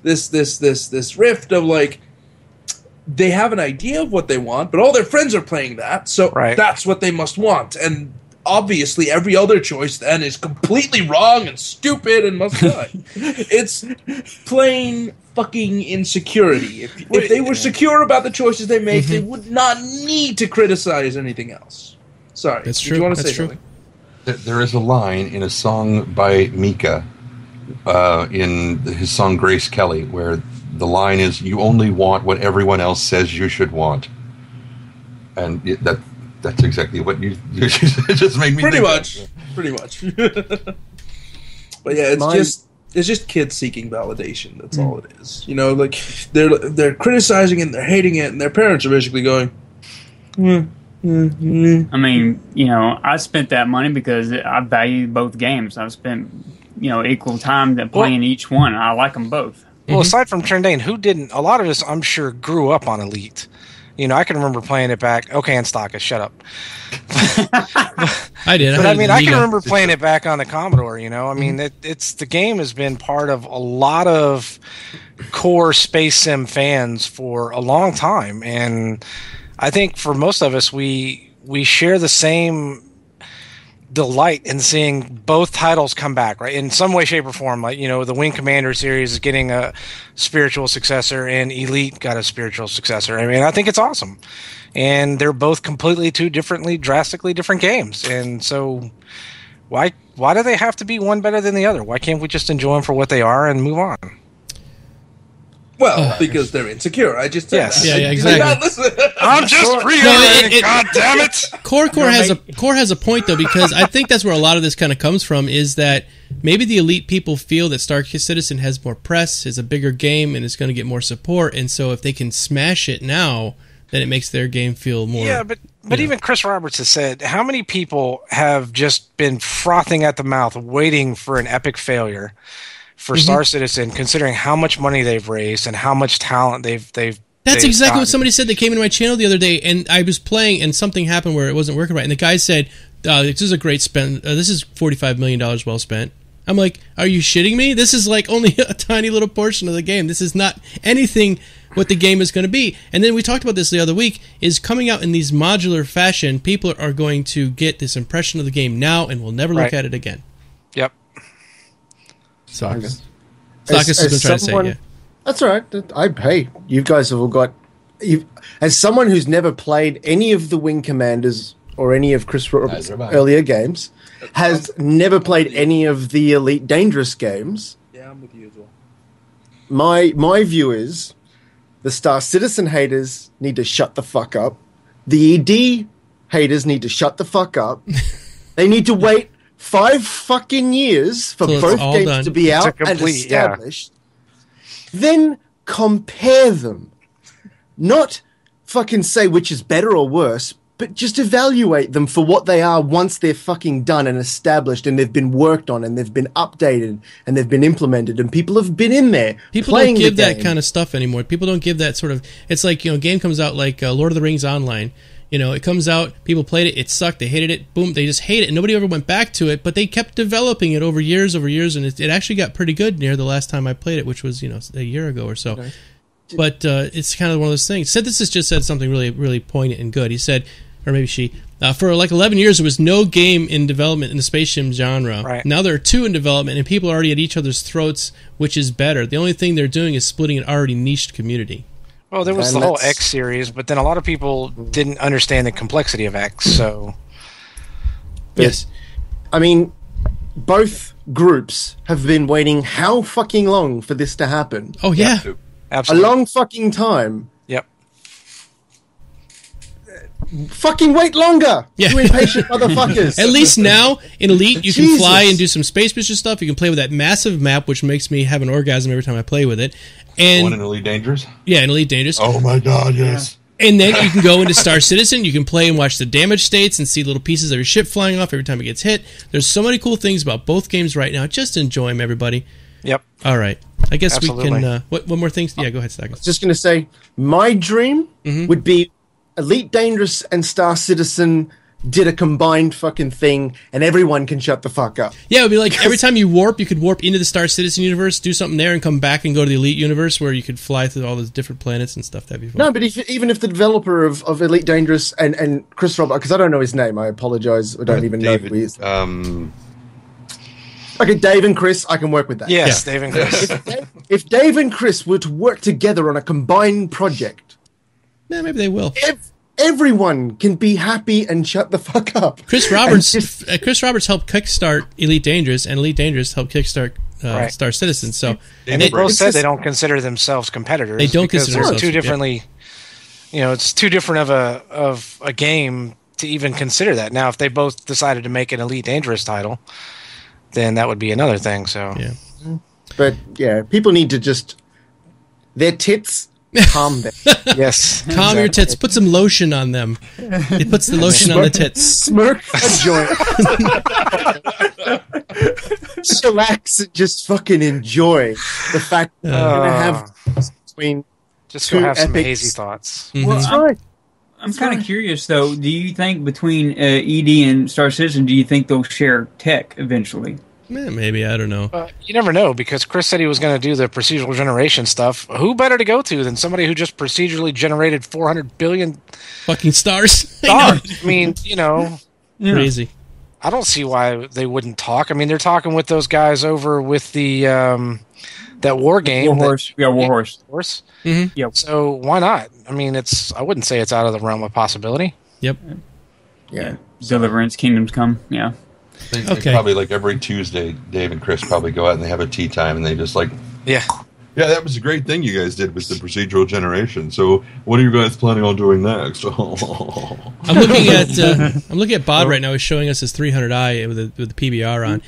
rift of like they have an idea of what they want, but all their friends are playing that, so that's what they must want. And obviously, every other choice then is completely wrong and stupid and must die. It's plain fucking insecurity. If they were secure about the choices they make, they would not need to criticize anything else. Sorry. That's Did true. you want to That's say true. something? There is a line in a song by Mika in his song Grace Kelly where the line is, "You only want what everyone else says you should want," and that's exactly what you just made me Pretty think much. of. Pretty much. But yeah, it's just kids seeking validation. That's all it is. You know, like they're criticizing it, and they're hating it, and their parents are basically going, I mean, you know, I spent that money because I value both games. I've spent, you know, equal time to playing each one. I like them both. Well, aside from Trendane, who didn't? A lot of us, I'm sure, grew up on Elite. You know, I can remember playing it back. Okay, and StarCast, shut up. I did. But I mean, I can Amiga. remember playing it back on the Commodore. You know, I mean, it's the game has been part of a lot of core Space Sim fans for a long time, and I think for most of us, we share the same delight in seeing both titles come back, right? In some way, shape, or form. Like, you know, the Wing Commander series is getting a spiritual successor, and Elite got a spiritual successor. I mean, I think it's awesome. And they're both completely drastically different games. And so why do they have to be one better than the other? Why can't we just enjoy them for what they are and move on? well, because they're insecure. I just said Yes. that. Yeah, Did exactly. you not listen? I'm just reiterating, God damn it! Core has a point though, because I think that's where a lot of this kind of comes from, is that maybe the Elite people feel that Star Citizen has more press, is a bigger game, and it's going to get more support, and so if they can smash it now, then it makes their game feel more. Yeah, but even Chris Roberts has said, how many people have just been frothing at the mouth, waiting for an epic failure for Star Citizen, considering how much money they've raised and how much talent they've That's they've exactly gotten. what somebody said. They came into my channel the other day, and I was playing, and something happened where it wasn't working right. And the guy said, "This is a great spend. This is $45 million well spent." I'm like, "Are you shitting me? This is like only a tiny little portion of the game. This is not anything what the game is going to be." And then we talked about this the other week. Is coming out in these modular fashion. People are going to get this impression of the game now, and will never look at it again. Yep. Stockus has been trying to say, yeah. That's all right. Hey, you guys have all got. As someone who's never played any of the Wing Commanders or any of Chris Roberts' earlier games, has never played any of the Elite Dangerous games. Yeah, I'm with you as well. My view is the Star Citizen haters need to shut the fuck up. The ED haters need to shut the fuck up. They need to wait 5 fucking years for Till it's both all games done. to be out and complete, established. Then compare them. Not fucking say which is better or worse, but just evaluate them for what they are once they're fucking done and established and they've been worked on and they've been updated and they've been implemented and people have been in there People playing don't give the that game. kind of stuff anymore. People don't give that sort of. It's like, you know, a game comes out like Lord of the Rings Online. You know, it comes out, people played it, it sucked, they hated it, boom, they just hate it, and nobody ever went back to it, but they kept developing it over years, and it actually got pretty good near the last time I played it, which was, you know, a year ago or so. Okay. But it's kind of one of those things. Synthesis just said something really, really poignant and good. He said, or maybe she, for like 11 years, there was no game in development in the space sim genre. Right. Now there are 2 in development, and people are already at each other's throats, which is better. The only thing they're doing is splitting an already niched community. Well, there was And the whole that's- X series, but then a lot of people didn't understand the complexity of X, so... Yes. I mean, both groups have been waiting how fucking long for this to happen? Oh, yeah. A Absolutely. long fucking time. Yep. Fucking wait longer, Yeah. you impatient motherfuckers. At least now, in Elite, you can Jesus. fly and do some space mission stuff. You can play with that massive map, which makes me have an orgasm every time I play with it. One in And Elite Dangerous. yeah, in Elite Dangerous. Oh my God! Yes. And then you can go into Star Citizen. You can play and watch the damage states and see little pieces of your ship flying off every time it gets hit. There's so many cool things about both games right now. Just enjoy them, everybody. Yep. All right. I guess Absolutely. we can... what more things? Yeah, go ahead, Stackers. Just going to say, my dream would be Elite Dangerous and Star Citizen did a combined fucking thing, and everyone can shut the fuck up. Yeah, it would be like every time you warp, you could warp into the Star Citizen universe, do something there, and come back and go to the Elite universe where you could fly through all those different planets and stuff. That'd be fun. No, but even if the developer of Elite Dangerous and Chris Robert, because I don't know his name, I apologize, I don't even know who he is. Okay, Dave and Chris, I can work with that. Yes, Dave and Chris. If Dave and Chris were to work together on a combined project, Yeah, maybe they will. everyone can be happy and shut the fuck up. Chris Roberts helped kickstart Elite Dangerous, and Elite Dangerous helped kickstart Right. Star Citizen. So And they both said they don't consider themselves competitors. They don't because consider they're themselves, too differently. You know, it's too different of a game to even consider that. Now, if they both decided to make an Elite Dangerous title, then that would be another thing. So, yeah. But yeah, people need to just their tits calm them. yes, Calm your tits. Put some lotion on them. It puts the lotion on the tits. Smirk a joint. Just relax and just fucking enjoy the fact that you're gonna have between just two go have some epics. hazy thoughts. Well, That's right. I'm kind of curious, though. Do you think between ED and Star Citizen, do you think they'll share tech eventually? Maybe, I don't know. You never know, because Chris said he was going to do the procedural generation stuff. Who better to go to than somebody who just procedurally generated 400 billion Fucking stars. stars? I mean, you know, Crazy. I don't see why they wouldn't talk. I mean, they're talking with those guys over with the that war game. Warhorse. Yeah, Warhorse. Warhorse. Mm-hmm. Yep. So why not? I mean, I wouldn't say it's out of the realm of possibility. Yep. Yeah. Deliverance, Kingdoms Come. Yeah. They Okay. probably like every Tuesday, Dave and Chris probably go out and they have a tea time and they just like, Yeah. yeah, that was a great thing you guys did with the procedural generation. So what are you guys planning on doing next? I'm looking at Bod right now. He's showing us his 300i with the PBR on.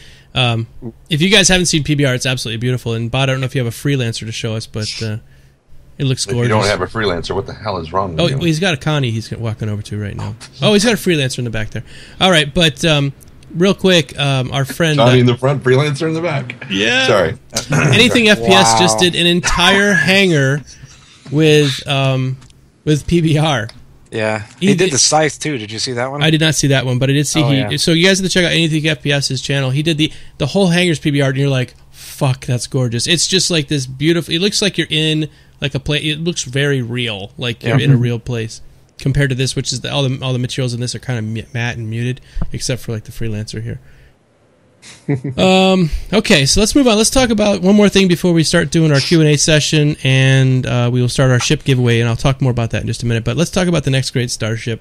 If you guys haven't seen PBR, it's absolutely beautiful. And Bod, I don't know if you have a freelancer to show us, but it looks If gorgeous. you don't have a freelancer, what the hell is wrong with Oh, you? well, he's got a Connie he's walking over to right now. Oh, he's got a freelancer in the back there. All right, but real quick, our friend... Tommy in the front, freelancer in the back. Yeah. Sorry. Anything FPS Wow. just did an entire hangar with PBR. Yeah. He He did did- the Scythe, too. Did you see that one? I did not see that one, but I did see yeah. So you guys have to check out Anything FPS's channel. He did the whole hangar's PBR, and you're like, fuck, that's gorgeous. It's just like this beautiful... It looks like you're in like a place... It looks very real, like you're in a real place. Compared to this, which is all the materials in this are kind of matte and muted, except for like the freelancer here. Okay, so let's move on. Let's talk about one more thing before we start doing our Q&A session, and we will start our ship giveaway, and I'll talk more about that in just a minute. But let's talk about the next great starship.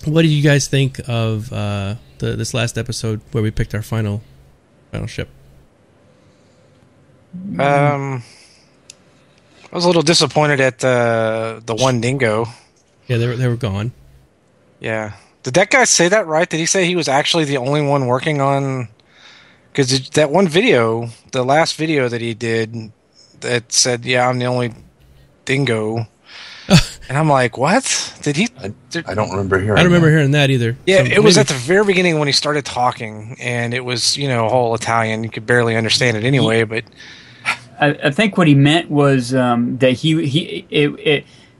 What did you guys think of this last episode where we picked our final ship? I was a little disappointed at the one dingo. Yeah, they were gone. Yeah. Did that guy say that right? Did he say he was actually the only one working on... Because that one video, the last video that he did, that said, yeah, I'm the only dingo. And I'm like, what? Did he... I don't remember hearing I don't remember that. hearing that either. Yeah, So it was maybe- at the very beginning when he started talking, and it was, whole Italian. You could barely understand it anyway, but... I think what he meant was that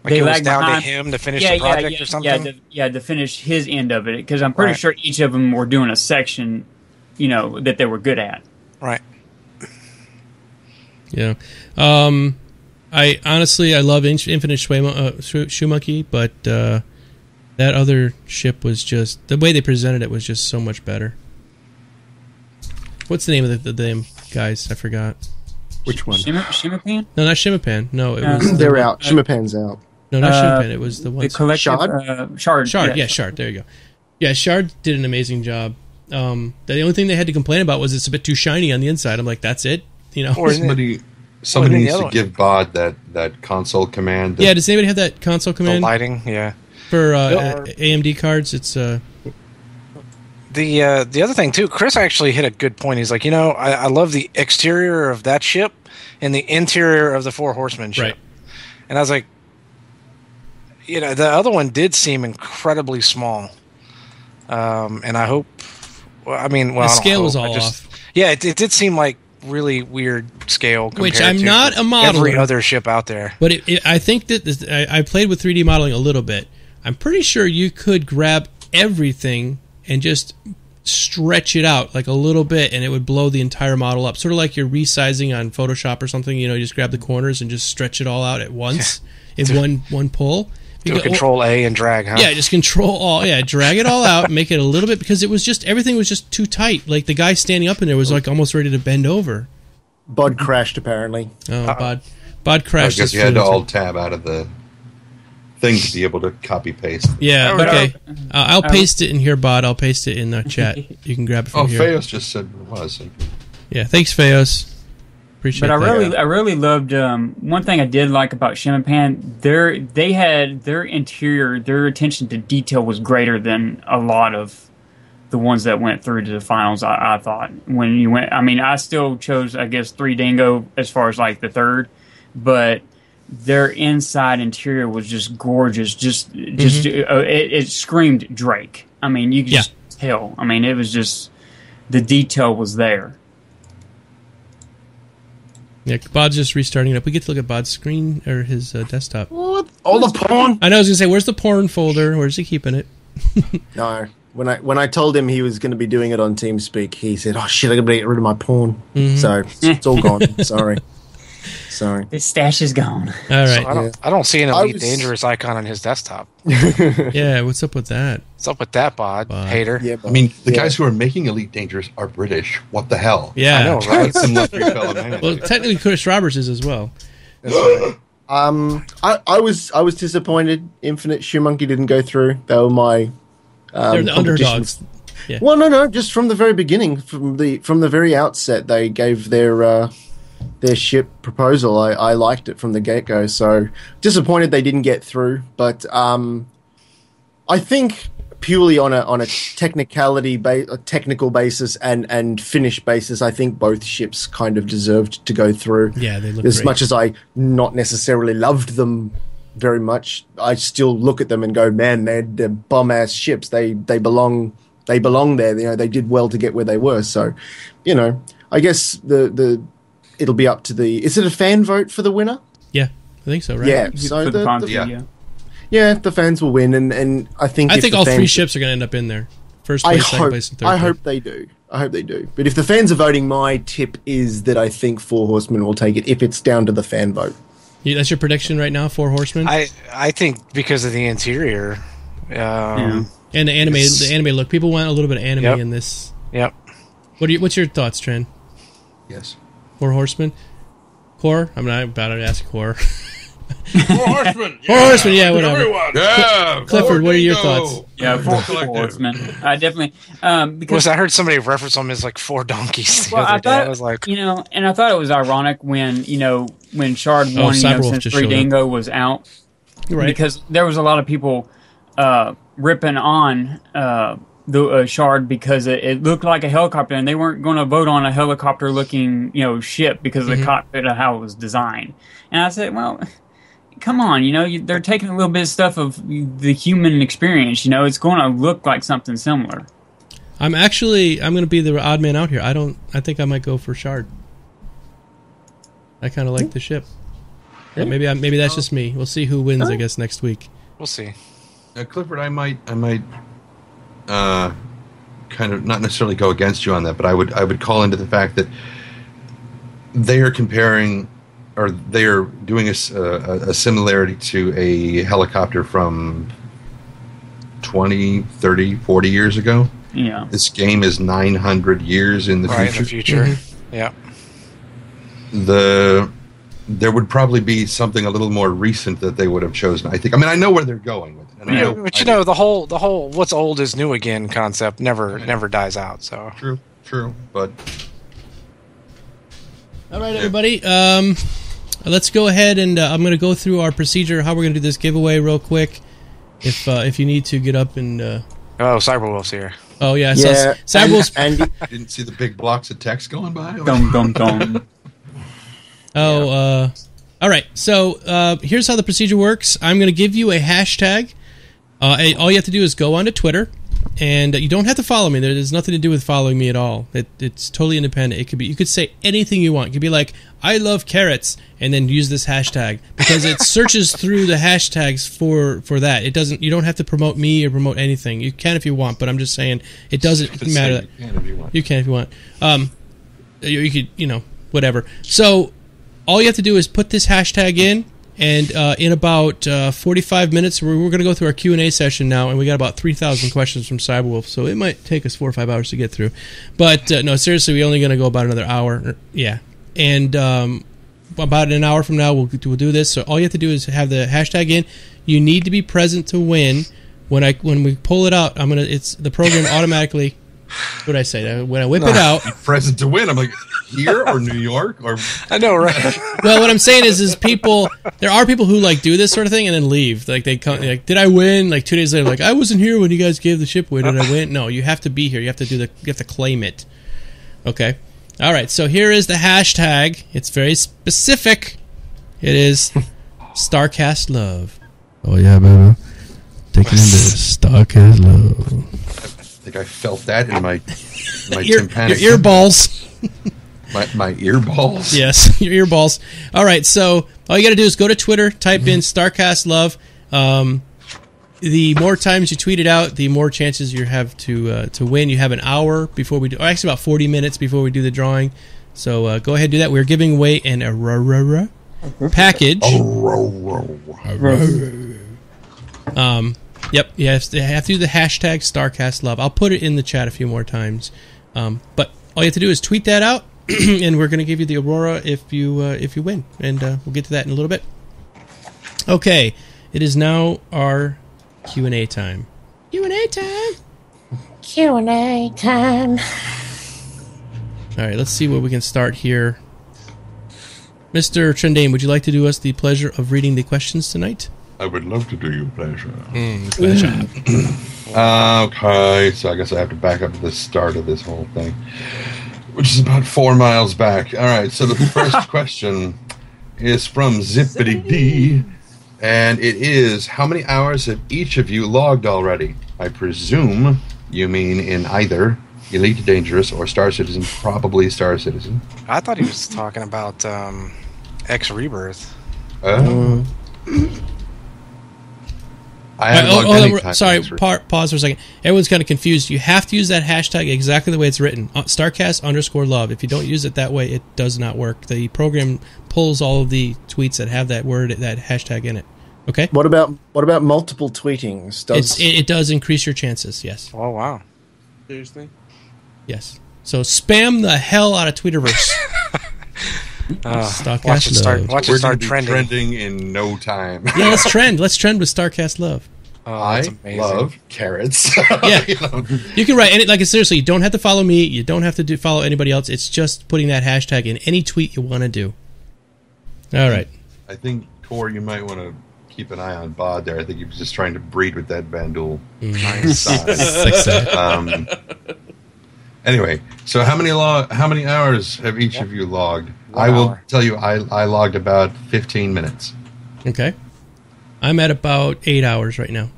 Like they it was lagged down behind. to him to finish the project or something? To finish his end of it, because I'm pretty Right. sure each of them were doing a section, that they were good at. Right. Yeah. I honestly love Infinite Shoe Monkey, but that other ship was just... The way they presented it was just so much better. What's the name of the damn guys? I forgot. Which one? Shimmerpan? No, not Shimapan. No, it was... They're out. Shimapan's out. No, not Shimapan. It was the one... The collective... Shard? Shard, yeah, Shard. There you go. Yeah, Shard did an amazing job. The only thing they had to complain about was it's a bit too shiny on the inside. I'm like, that's it? Or Somebody the needs other to one? give Bod that console command. Yeah, does anybody have that console The command lighting, yeah. for Or- AMD cards? It's... The other thing, too, Chris actually hit a good point. He's like, I love the exterior of that ship and the interior of the Four Horsemen ship. Right. And I was like, the other one did seem incredibly small. And I hope... the scale was all off. Yeah, it did seem like really weird scale compared Which I'm to not a modeler. every other ship out there. But I think that I played with 3D modeling a little bit. I'm pretty sure you could grab everything and just stretch it out like a little bit, and it would blow the entire model up. Sort of like you're resizing on Photoshop or something. You just grab the corners and just stretch it all out at once in one pull. Do a Control A and drag, huh? Yeah, just control all. Yeah, drag it all out, make it a little bit, because it was just everything was just too tight. Like the guy standing up in there was like almost ready to bend over. Bod crashed apparently. Oh, Bod I crashed. guess his you had to freelancer. alt tab out of the thing to be able to copy paste. Yeah, Oh, okay. I'll paste it in here, Bod. I'll paste it in the chat. You can grab it from Oh, here. Feos just said it was. Yeah, thanks, Feos. Appreciate But that. I really loved one thing I did like about Shim and Pan. They had their interior, their attention to detail was greater than a lot of the ones that went through to the finals. I thought when you went, I mean, I still chose, I guess, 3 Dingo as far as like the third, but their inside interior was just gorgeous. It screamed Drake. I mean, you could just tell. I mean, it was just the detail was there. Yeah, Bod's just restarting it up. We get to look at Bod's screen or his desktop. What? All the porn? I know. I was gonna say, where's the porn folder? Where's he keeping it? No. When I told him he was going to be doing it on TeamSpeak, he said, "Oh shit, I got to get rid of my porn." So it's all gone. Sorry. His stash is gone. All right. So I don't see an Elite Dangerous icon on his desktop. Yeah, what's up with that? What's up with that, Bod? Hater. Yeah, I mean, the guys who are making Elite Dangerous are British. What the hell? Yeah. I know, right? Some love for your fellow man. Well, technically, Chris Roberts is as well. I was disappointed. Infinite Shoe Monkey didn't go through. They were my They're the underdogs. Yeah. Well, no, just from the very beginning, from the very outset, they gave their ship proposal. I liked it from the get go. So disappointed they didn't get through, but I think purely on a technical basis and finish basis, I think both ships kind of deserved to go through. Yeah, they look as great. much as I not necessarily loved them very much, I still look at them and go, man, they're bum ass ships. They belong there. You know, they did well to get where they were. So, you know, I guess it'll be up to is it a fan vote for the winner? Yeah, I think so, right? Yeah. So For the fans, the fans will win, and I think all 3 ships are going to end up in there. First place, second place, and third place. I hope they do. But if the fans are voting, my tip is that I think 4 Horsemen will take it if it's down to the fan vote. Yeah, that's your prediction right now, 4 Horsemen? I think because of the interior. And the anime look. People want a little bit of anime in this. Yep. What's your thoughts, Tran? Yes. 4 Horsemen? Core? I'm not about to ask Core. 4 Horsemen. 4 Horsemen, yeah, whatever. Everyone. Yeah. Clifford, what are your thoughts? Yeah, 4 Horsemen. I definitely because I heard somebody reference them as like 4 donkeys the well, other day. I was like, and I thought it was ironic when Shard won, Cyberwolf since 3 Dingo was out, Right. because there was a lot of people ripping on the Shard because it looked like a helicopter, and they weren't going to vote on a helicopter-looking ship because of the cockpit of how it was designed. And I said, well, come on, they're taking a little bit of stuff of the human experience. It's going to look like something similar. I'm going to be the odd man out here. I think I might go for Shard. I kind of like the ship. Yeah, maybe that's just me. We'll see who wins, I guess, next week. we'll see. Clifford, I might kind of not necessarily go against you on that, but I would call into the fact that they are comparing, or they are doing a similarity to a helicopter from 20, 30, 40 years ago. Yeah. This game is 900 years in the future. In the future. Yeah. There would probably be something a little more recent that they would have chosen. I think. I mean, I know where they're going with it. And But the whole "what's old is new again" concept never dies out. So true. But All right, everybody. Let's go ahead and I'm going to go through our procedure, how we're going to do this giveaway real quick. If you need to get up and... Cyberwolf's here. Oh, yeah. Cyberwolf's... Andy, didn't see the big blocks of text going by. Dum dum dum. all right. So here's how the procedure works. I'm going to give you a hashtag. All you have to do is go onto Twitter, and you don't have to follow me. There's nothing to do with following me at all. It's totally independent. It could be, you could say anything you want. It could be like, I love carrots, and then use this hashtag, because it searches through the hashtags for that. It doesn't. You don't have to promote me or promote anything. You can if you want, but I'm just saying it doesn't matter. You can if you want. You can if you want. You could, whatever. So all you have to do is put this hashtag in, and in about 45 minutes, we're going to go through our Q&A session now, and we got about 3,000 questions from Cyberwolf, so it might take us 4 or 5 hours to get through. But no, seriously, we're only going to go about another hour. Yeah. And about an hour from now, we'll do this. So all you have to do is have the hashtag in. You need to be present to win. When we pull it out, it's the program automatically. What did I say? When I whip it out, Present to win. I'm like, here or New York or I know, right? Well, what I'm saying is there are people who like do this sort of thing and then leave. Like they come, like, did I win? Like 2 days later, like I wasn't here when you guys gave the ship away. Did I win? No, you have to be here. You have to claim it. Okay. All right. So here is the hashtag. It's very specific. It is StarCast Love. Oh yeah, baby. Taking into StarCast Love. I think I felt that in my Your tympanic. ear balls. My ear balls. Yes, your ear balls. All right, so all you got to do is go to Twitter, type in StarCast Love. The more times you tweet it out, the more chances you have to win. You have an hour before we do, or actually about 40 minutes before we do the drawing. So go ahead and do that. We're giving away an Aurora package. Yep, you have to do the hashtag StarCast Love. I'll put it in the chat a few more times. But all you have to do is tweet that out, and we're going to give you the Aurora if you win. And we'll get to that in a little bit. Okay, it is now our Q&A time. Q&A time. Q&A time. All right, let's see where we can start here. Mr. Trendane, would you like to do us the pleasure of reading the questions tonight? I would love to do you a pleasure. Pleasure. Okay, so I guess I have to back up to the start of this whole thing, which is about 4 miles back. All right, so the first question is from Zippity D, and it is, how many hours have each of you logged already? I presume you mean in either Elite Dangerous or Star Citizen, probably Star Citizen. I thought he was talking about X Rebirth. I haven't logged any time sorry, since pause for a second. Everyone's kind of confused. You have to use that hashtag exactly the way it's written. StarCast_love. If you don't use it that way, it does not work. The program pulls all of the tweets that have that word, that hashtag in it. Okay? What about multiple tweetings? It does increase your chances, yes. Oh, wow. Seriously? Yes. So spam the hell out of Twitterverse. Watch it start We're start gonna be trending. in no time. Yeah, let's trend. Let's trend with StarCast Love. Oh, that's I amazing. love carrots. Yeah. You know. You can write, and like, seriously, you don't have to follow me. You don't have to follow anybody else. It's just putting that hashtag in any tweet you want to do. All right. I think, Core, you might want to keep an eye on Bod there. I think he was just trying to breed with that Vandal. Nice. Anyway, so how many hours have each of you logged? I will tell you, I logged about 15 minutes. Okay. I'm at about 8 hours right now.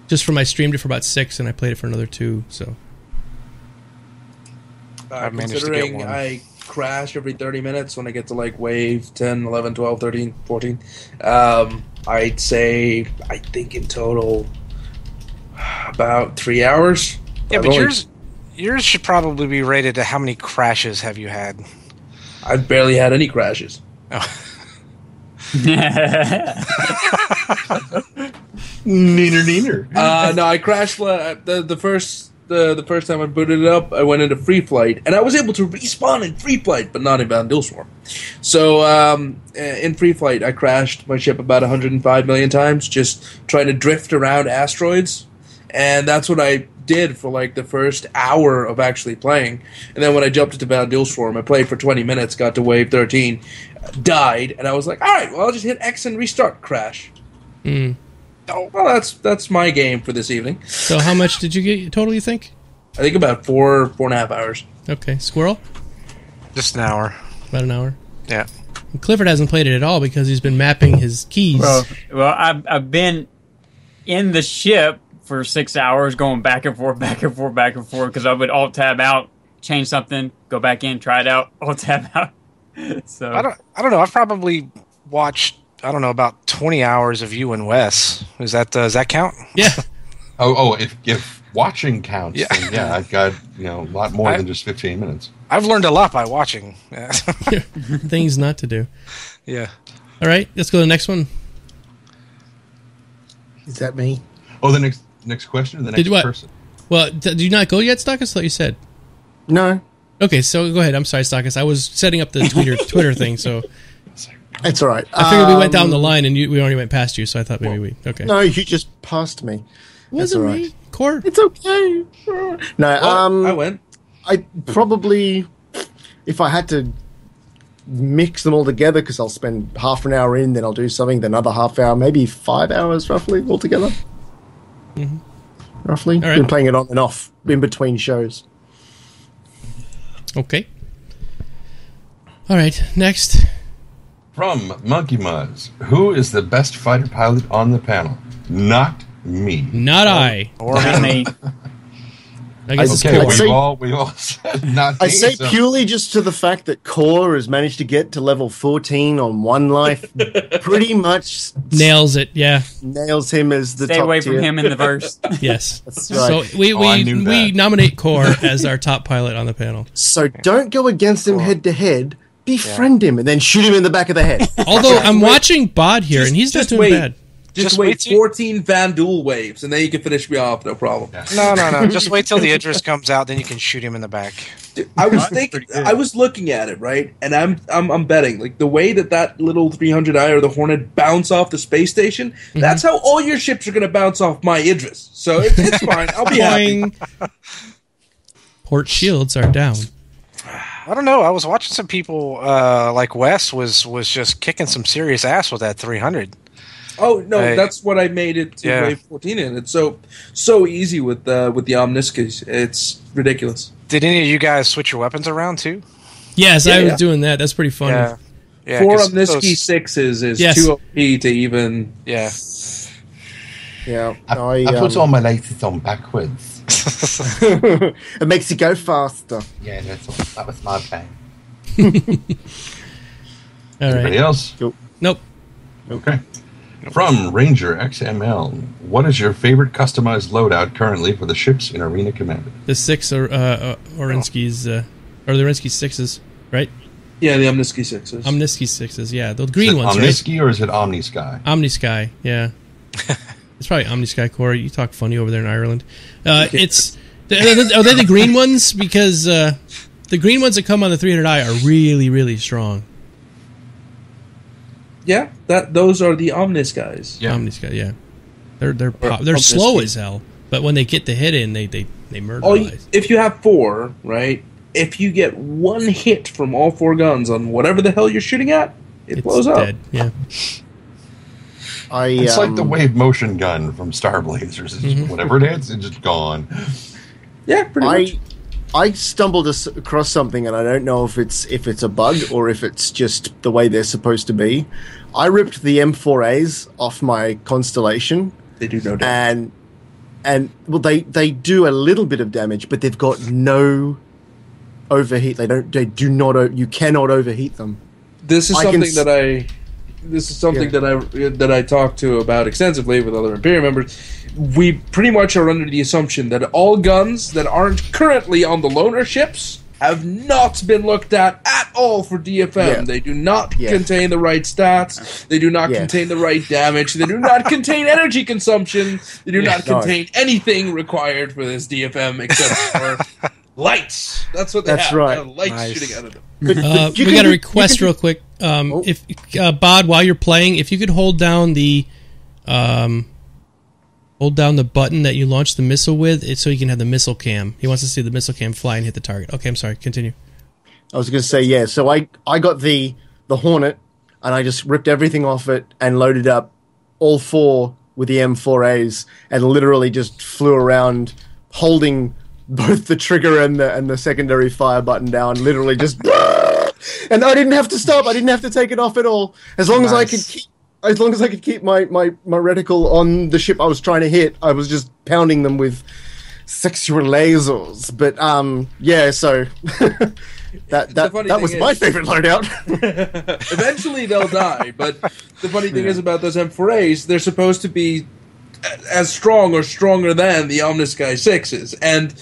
Just from I streamed it for about 6, and I played it for another 2, so. I've managed to get Considering one. I crash every 30 minutes when I get to like wave 10, 11, 12, 13, 14, I'd say, I think in total, about 3 hours. Yeah, I've but only- yours should probably be rated to how many crashes have you had? I've barely had any crashes. Neener. No, I crashed the first time I booted it up. I went into free flight, and I was able to respawn in free flight, but not in Vandal Swarm. So in free flight, I crashed my ship about 105 million times, just trying to drift around asteroids, and that's what I did for like the first hour of actually playing. And then when I jumped into Vandal Swarm, I played for 20 minutes, got to wave 13, died, and I was like, all right, well, I'll just hit X and restart. Crash. Oh, well, that's my game for this evening. So how much did you get total, you think? I think about 4.5 hours. Okay. Squirrel? Just an hour. About an hour. Yeah. And Clifford hasn't played it at all because he's been mapping his keys. Well, I've been in the ship for 6 hours, going back and forth, because I would alt tab out, change something, go back in, try it out, alt tab out. So I don't know. I've probably watched, I don't know, about 20 hours of you and Wes. Does that count? Yeah. If watching counts, Yeah. then yeah, I've got a lot more than just 15 minutes. I've learned a lot by watching. Yeah. Things not to do. Yeah. All right. Let's go to the next one. Is that me? Oh, the next question or the next Did what? person? Well, did you not go yet, Stockus? I thought you said. No, Okay, so go ahead. I'm sorry, Stockus. I was setting up the Twitter thing, so it's all right. I figured we went down the line and we already went past you, so I thought maybe we... Okay. No, you just passed me. Wasn't all me. right. Core? It's okay. No, I went. I probably if I had to mix them all together, because I'll spend half an hour in, then I'll do something, then another half hour, maybe 5 hours roughly altogether. Mm-hmm. Roughly. All right. Been playing it on and off in between shows. Okay. All right, next. From Monkey Muzz, who is the best fighter pilot on the panel? Not me. Not I. Or Not me. I guess Okay, it's Core. we all said not me. I say so- purely just to the fact that Core has managed to get to level 14 on One Life, pretty much Nails it, yeah. nails him as the Stay top away tier. from him in the verse. Yes. That's right. So we, I knew we that. nominate Core as our top pilot on the panel. So don't go against him head to head. Befriend him and then shoot him in the back of the head. Although I'm watching Bod here, and he's not just doing wait. bad. Just Just wait wait till- 14 Van Duel waves, and then you can finish me off, no problem. No. Just wait till the Idris comes out, then you can shoot him in the back. Dude, I was thinking, I was looking at it, right, and I'm betting like the way that little 300i or the Hornet bounce off the space station. That's how all your ships are going to bounce off my Idris. So it's fine. I'll be happy. Boing. Port shields are down. I don't know. I was watching some people, like Wes was just kicking some serious ass with that 300. Oh no, Hey. that's what I made it to Yeah. wave 14 in. It's so easy with the Omniskis. It's ridiculous. Did any of you guys switch your weapons around too? Yes, I was Yeah. doing that. That's pretty funny. Yeah. 4 'cause Omniski those- 6s is Yes. too OP to even. Yeah. Yeah, I put all my lasers on backwards. it makes you go faster. Yeah, that was my plan. All Anybody right. else? Nope. Okay. From Ranger XML, what is your favorite customized loadout currently for the ships in Arena Commander? The 6 Orinski's, or the Orinsky 6s, right? Yeah, the Omniski 6s. Omniski 6s, yeah. The Is green it ones, right? Omniski or is it Omnisky? Omnisky, yeah. It's probably Omnisky Core. You talk funny over there in Ireland. It's are they the green ones? Because the green ones that come on the 300i are really, really strong. Yeah, those are the Omnis guys. Yeah. Omnisky, yeah. They're Omnisky. slow as hell, but when they get the hit in, they murder. If you have 4, right? If you get 1 hit from all 4 guns on whatever the hell you're shooting at, it blows up. dead. Yeah. It's like the wave motion gun from Star Blazers. It's just whatever it hits, it's just gone. Yeah, pretty much. I stumbled across something, and I don't know if it's a bug or if it's just the way they're supposed to be. I ripped the M4As off my Constellation, They do no damage. and well, they do a little bit of damage, but they've got no overheat. They do not. You cannot overheat them. This is I can something s- that I. This is something that I talked to about extensively with other Imperium members. We pretty much are under the assumption that all guns that aren't currently on the loaner ships have not been looked at all for DFM. Yeah. They do not Yeah. contain the right stats. They do not Yeah. contain the right damage. They do not contain energy consumption. They do not no. contain anything required for this DFM except for lights. That's what they That's have. right. They have lights Nice. shooting out of them. But you We can got a do- request real quick. If Bod, while you're playing, if you could hold down the button that you launched the missile with, so you can have the missile cam. He wants to see the missile cam fly and hit the target. Okay, I'm sorry. Continue. I was going to say, yeah. So I got the Hornet, and I just ripped everything off it and loaded up all 4 with the M4As, and literally just flew around holding both the trigger and the secondary fire button down. Literally just, and I didn't have to stop. I didn't have to take it off at all. As long as I could keep my reticle on the ship I was trying to hit, I was just pounding them with SQiRL lasers. But yeah, so that funny was thing my is- favorite loadout. Eventually they'll die, but the funny thing is about those M4As, they're supposed to be as strong or stronger than the Omnisky 6s. And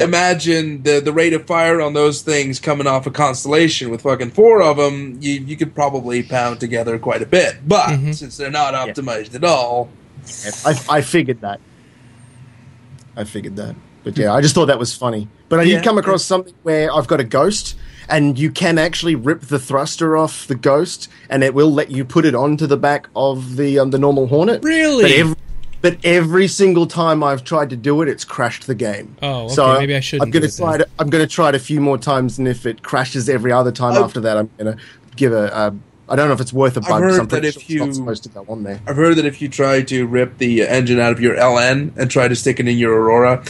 imagine the rate of fire on those things coming off a Constellation with fucking 4 of them, you could probably pound together quite a bit. But since they're not optimized at all... I figured that. But yeah, I just thought that was funny. But I did come across something where I've got a Ghost, and you can actually rip the thruster off the Ghost, and it will let you put it onto the back of the normal Hornet. Really? But every single time I've tried to do it, it's crashed the game. Oh, okay. So Maybe I shouldn't. I'm going to try it. I'm going to try it a few more times, and if it crashes every other time after that, I'm going to give a. I don't know if it's worth a bug. I've Because heard I'm pretty that sure if it's not you- supposed to go on there. I've heard that if you try to rip the engine out of your LN and try to stick it in your Aurora,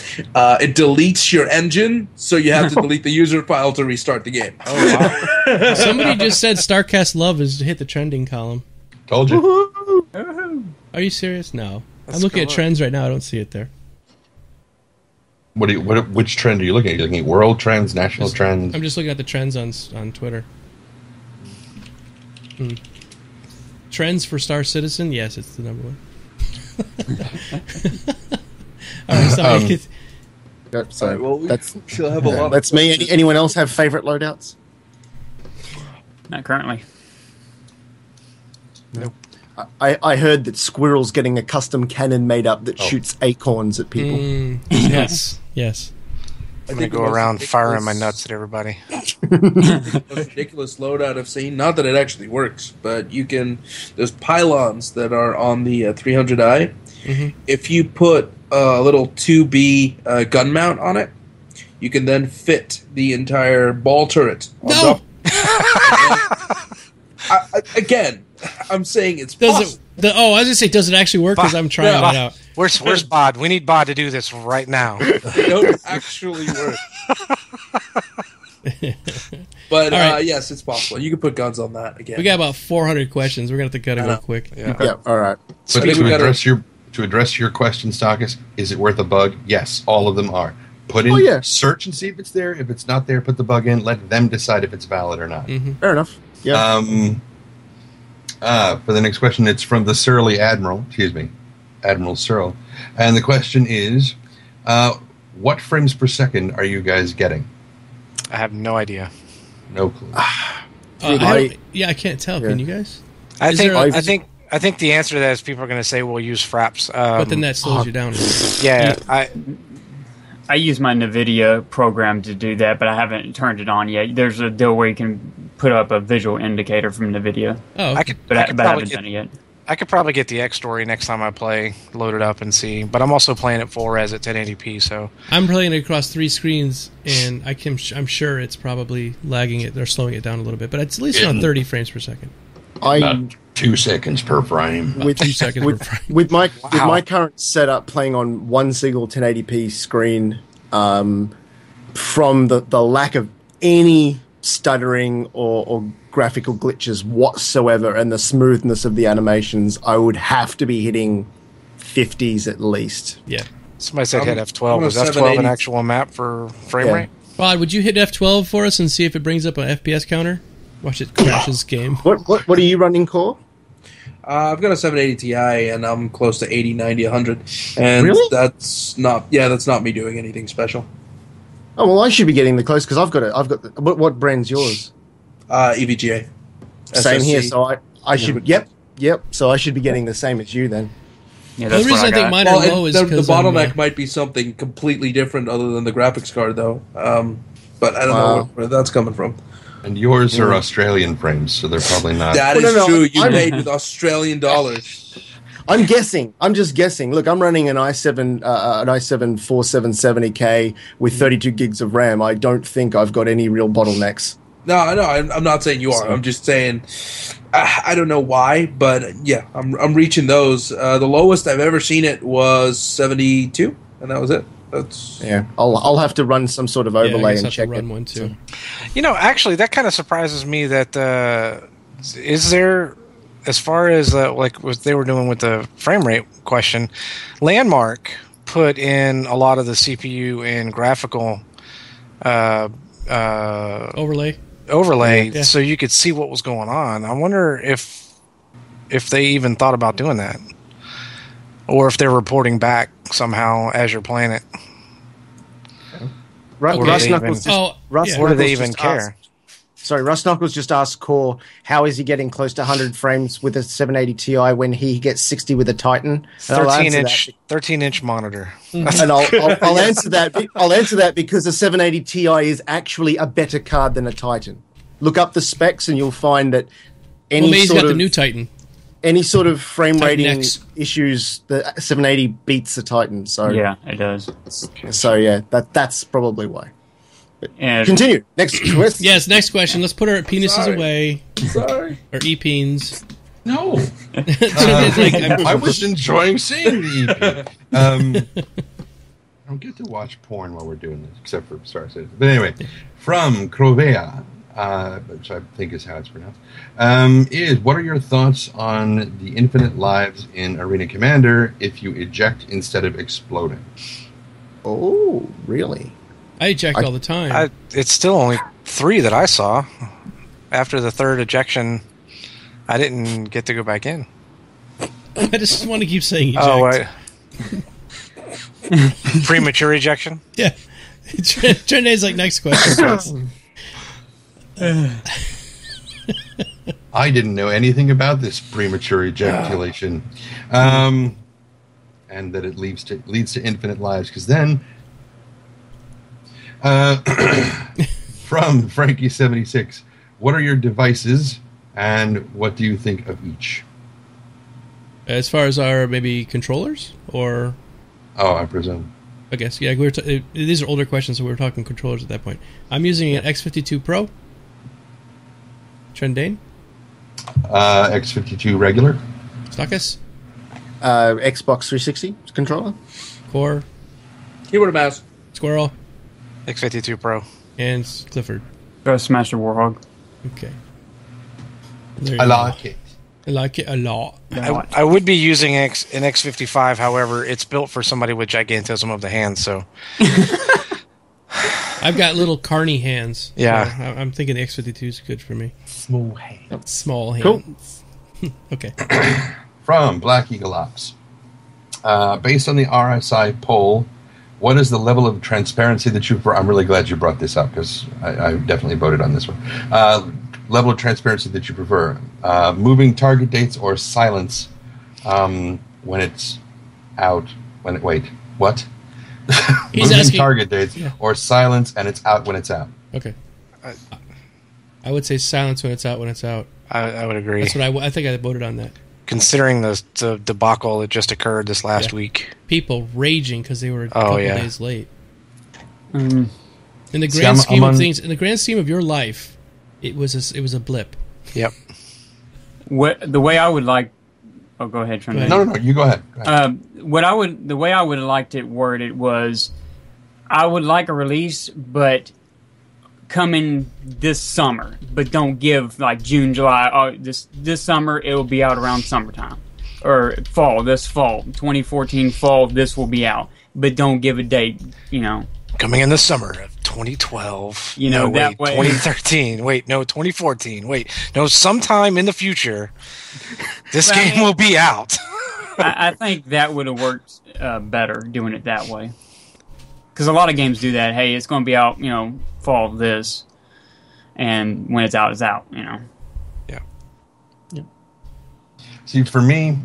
it deletes your engine, so you have to delete the user file to restart the game. Oh wow! Somebody just said StarCast Love has hit the trending column. Told you. Are you serious? No. I'm looking at trends right now. I don't see it there. Which trend are you looking at? You're looking at world trends, national trends? I'm just looking at the trends on Twitter. Trends for Star Citizen? Yes, it's the number one. All right, sorry. Yep, so All right, well, we that's still have a lot. that's me. Anyone else have favorite loadouts? Not currently. I heard that SQiRL's getting a custom cannon made up that shoots acorns at people. Yes, yes. I'm gonna go around firing my nuts at everybody. The most ridiculous loadout I've seen. Not that it actually works, but you can. There's pylons that are on the 300i. If you put a little 2B gun mount on it, you can then fit the entire ball turret on No! top. Again, I'm saying it's Does possible. it? I was gonna say, does it actually work? Because I'm trying it out. Where's Bod? We need Bod to do this right now. They don't actually work. But All right. yes, it's possible. You can put guns on that again. We got about 400 questions. We're gonna have to cut it real quick. Yeah. Yeah, all right. But I think we gotta- to address your question, Stockus, is it worth a bug? Yes, all of them are. Put in, Oh, yeah. search and see if it's there. If it's not there, put the bug in. Let them decide if it's valid or not. Fair enough. Yeah. For the next question, it's from the Surly Admiral. Excuse me, Admiral Searle. And the question is, what frames per second are you guys getting? I have no idea. No clue. I can't tell. Can you guys? I Is think there I think the answer to that is people are going to say we'll use fraps. But then that slows you down. Yeah, I use my NVIDIA program to do that, but I haven't turned it on yet. There's a deal where you can put up a visual indicator from NVIDIA, Oh, I could but I haven't probably done it yet. I could probably get the X story next time I play, load it up and see. But I'm also playing at full res at 1080p, so I'm playing it across 3 screens, and I'm sure it's probably lagging it or slowing it down a little bit, but it's at least on 30 frames per second. About 2 seconds per frame. With 2 seconds per frame. With my current setup, playing on one single 1080p screen, from the lack of any stuttering or graphical glitches whatsoever, and the smoothness of the animations, I would have to be hitting 50s at least. Yeah. somebody said hit I'm F12. a Was F12 an 780. actual map for frame Yeah. rate? Rod, would you hit F12 for us and see if it brings up an FPS counter? Watch it crashes game. What are you running, Core? I've got a 780 Ti, and I'm close to 80, 90, 100. And Really? that's not me doing anything special. Oh well, I should be getting the close because I've got what brand's yours? EVGA. Same SSC. here, so I should. Yep. So I should be getting the same as you then. Yeah, The that's only reason what I think got. mine Well, are low is the because bottleneck might be something completely different other than the graphics card, though. But I don't know where that's coming from. And yours are Australian frames, so they're probably not. That Well, is no, true. You I'm- paid with Australian dollars. I'm guessing. I'm just guessing. Look, I'm running an i7 4770K with 32 gigs of RAM. I don't think I've got any real bottlenecks. No, I know. I'm not saying you are. I'm just saying I don't know why, but yeah, I'm reaching those. The lowest I've ever seen it was 72, and that was it. That's Yeah, I'll have to run some sort of overlay and check run it. one too. You know, actually, that kind of surprises me. That is there, as far as like what they were doing with the frame rate question, Landmark put in a lot of the CPU and graphical overlay, Yeah. so you could see what was going on. I wonder if they even thought about doing that, or if they're reporting back somehow as you're playing it. Russ Or do they Knuckles even- just, Russ yeah. Or do they Knuckles even just care? asked- Sorry, Russ Knuckles just asked Core, how is he getting close to 100 frames with a 780 Ti when he gets 60 with a Titan? And I'll answer that. 13-inch monitor. And I'll answer that. I'll answer that because the 780 Ti is actually a better card than a Titan. Look up the specs and you'll find that any Well, maybe he's sort got of the new Titan. any sort of frame Titan rating X. issues, the 780 beats the Titan. So Yeah, it does. So yeah, that's probably why. And Continue. Next question. Yes, next question. Let's put our penises Sorry. away. Sorry. Or e-peens. No. It's like, I was enjoying seeing the EP. I don't get to watch porn while we're doing this, except for Star Citizen. But anyway, from Crovea, which I think is how it's pronounced, is what are your thoughts on the infinite lives in Arena Commander if you eject instead of exploding? Oh, really? I eject all the time. It's still only 3 that I saw. After the 3rd ejection, I didn't get to go back in. I just want to keep saying eject. Oh, right. Premature ejection? Yeah. Trende's like, next question. I didn't know anything about this premature ejaculation, and that it leads to infinite lives. Because then, from Frankie76, what are your devices, and what do you think of each? As far as our maybe controllers, or I presume. I guess yeah. These are older questions, so we were talking controllers at that point. I'm using an X52 Pro. Trendane. X52 regular. StarCast. Xbox 360 controller. Core. Keyboard and mouse. SQiRL. X52 Pro. And Clifford. Smash Warhog. Okay. There you I go. like it. I like it a lot. I would be using an X55, however, it's built for somebody with gigantism of the hands, so... I've got little carny hands. Yeah. So I'm thinking the X52 is good for me. Small hand. Small Cool. hands. Okay. From Black Eagle Ops. Based on the RSI poll, what is the level of transparency that you... I'm really glad you brought this up, because I definitely voted on this one. Level of transparency that you prefer. Moving target dates or silence when it's out. Wait, what? He's Moving asking- target dates or silence and it's out when it's out. Okay. I would say silence when it's out. When it's out. I would agree. That's what I think I voted on that. Considering the debacle that just occurred this last week. People raging because they were a couple days late. In the grand scheme of things, in the grand scheme of your life, it was a blip. Yep. The way I would like... Oh, go ahead, Trent. No, you go ahead. The way I would have liked it worded was, I would like a release, but coming this summer. But don't give like June, July. Oh, this summer it will be out around summertime, or fall. This fall, 2014 fall. This will be out, but don't give a date. Coming in the summer of 2012. That way. 2013. Wait, no, 2014. Wait, no, sometime in the future, this game will be out. I think that would have worked better doing it that way. Because a lot of games do that. Hey, it's going to be out, fall of this. And when it's out, it's out, Yeah. See, for me,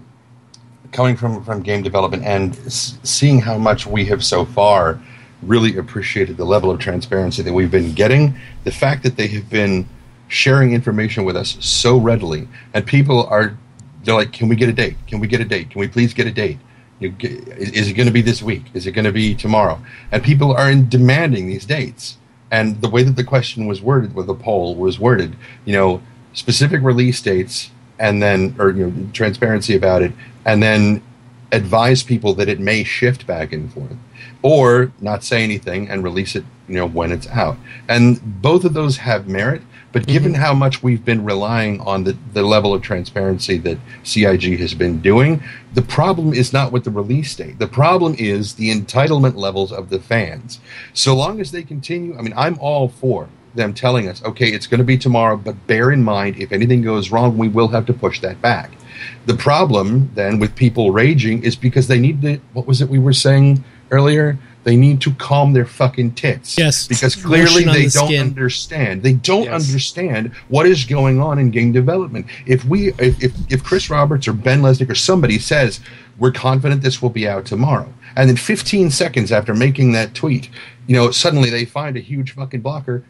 coming from game development and seeing how much we have so far really appreciated the level of transparency that we've been getting, the fact that they have been sharing information with us so readily, and they're like, can we get a date? Can we get a date? Can we please get a date? Is it going to be this week? Is it going to be tomorrow? And people are demanding these dates. And the way that the question was worded, with the poll was worded, specific release dates, and then, or transparency about it, and then advise people that it may shift back and forth, or not say anything and release it, when it's out. And both of those have merit. But given how much we've been relying on the level of transparency that CIG has been doing, the problem is not with the release date. The problem is the entitlement levels of the fans. So long as they continue, I'm all for them telling us, okay, it's going to be tomorrow, but bear in mind, if anything goes wrong, we will have to push that back. The problem, then, with people raging is because they need to, what was it we were saying earlier? They need to calm their fucking tits. Yes. Because clearly Lotion on they the don't skin. understand. They don't understand what is going on in game development. If Chris Roberts or Ben Lesnick or somebody says, we're confident this will be out tomorrow, and then 15 seconds after making that tweet, suddenly they find a huge fucking blocker,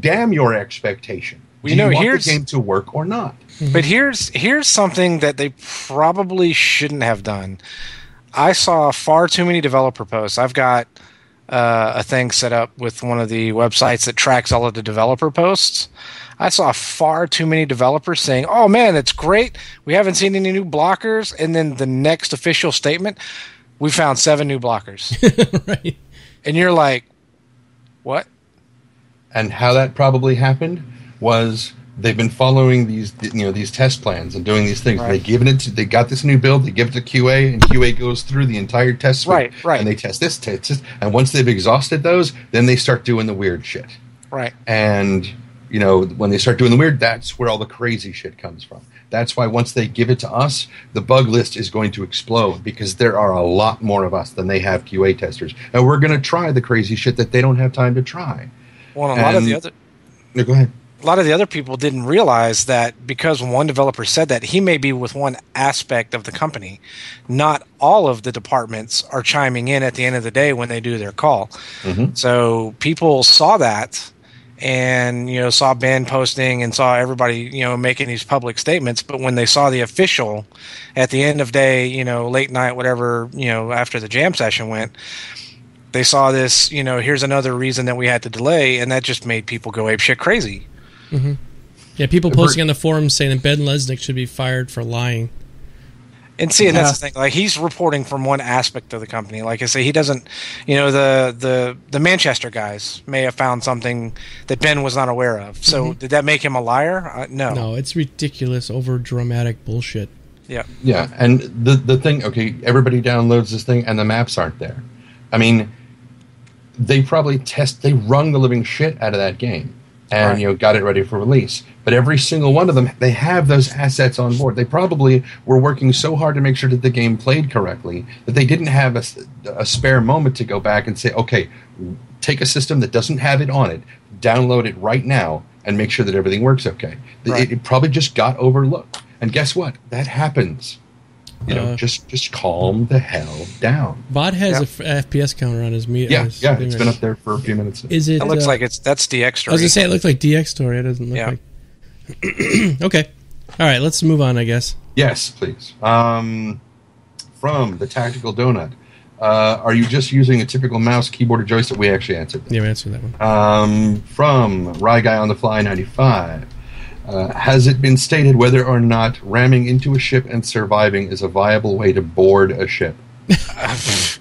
damn your expectation. Do you want the game to work or not? But here's something that they probably shouldn't have done. I saw far too many developer posts. I've got a thing set up with one of the websites that tracks all of the developer posts. I saw far too many developers saying, "Oh man, it's great. We haven't seen any new blockers." And then the next official statement, "We found 7 new blockers." Right. And you're like, "What?" And how that probably happened was they've been following these test plans and doing these things. Right. They got this new build, they give it to QA, and QA goes through the entire test suite. Right. And they test this, and once they've exhausted those, then they start doing the weird shit. Right. And when they start doing the weird, that's where all the crazy shit comes from. That's why once they give it to us, the bug list is going to explode because there are a lot more of us than they have QA testers, and we're going to try the crazy shit that they don't have time to try. Well, a lot of the other. No, go ahead. A lot of the other people didn't realize that because one developer said that, he may be with one aspect of the company. Not all of the departments are chiming in at the end of the day when they do their call. Mm-hmm. So people saw that and saw Ben posting and saw everybody making these public statements. But when they saw the official at the end of day, late night, whatever, after the jam session went, they saw this, here's another reason that we had to delay, and that just made people go apeshit crazy. Mm-hmm. Yeah, people posting on the forums saying that Ben Lesnick should be fired for lying. And see, and that's the thing. Like, he's reporting from one aspect of the company. Like I say, he doesn't. The Manchester guys may have found something that Ben was not aware of. So, did that make him a liar? No. No, it's ridiculous, over dramatic bullshit. Yeah. Yeah, and the thing. Okay, everybody downloads this thing, and the maps aren't there. I mean, they probably they wrung the living shit out of that game. And got it ready for release. But every single one of them, they have those assets on board. They probably were working so hard to make sure that the game played correctly that they didn't have a spare moment to go back and say, okay, take a system that doesn't have it on it, download it right now, and make sure that everything works okay. Right. It probably just got overlooked. And guess what? That happens. Just calm the hell down. Bot has a FPS counter on his meter. Yeah, it's been up there for a few minutes. Is it? It looks like that's DX Story. I was gonna say it looks like DX Story. It doesn't look like. Okay, all right. Let's move on, I guess. Yes, please. From the Tactical Donut, are you just using a typical mouse, keyboard, or joystick? We actually answered that. Yeah, we answered that one. From Rye Guy on the Fly 95. Has it been stated whether or not ramming into a ship and surviving is a viable way to board a ship?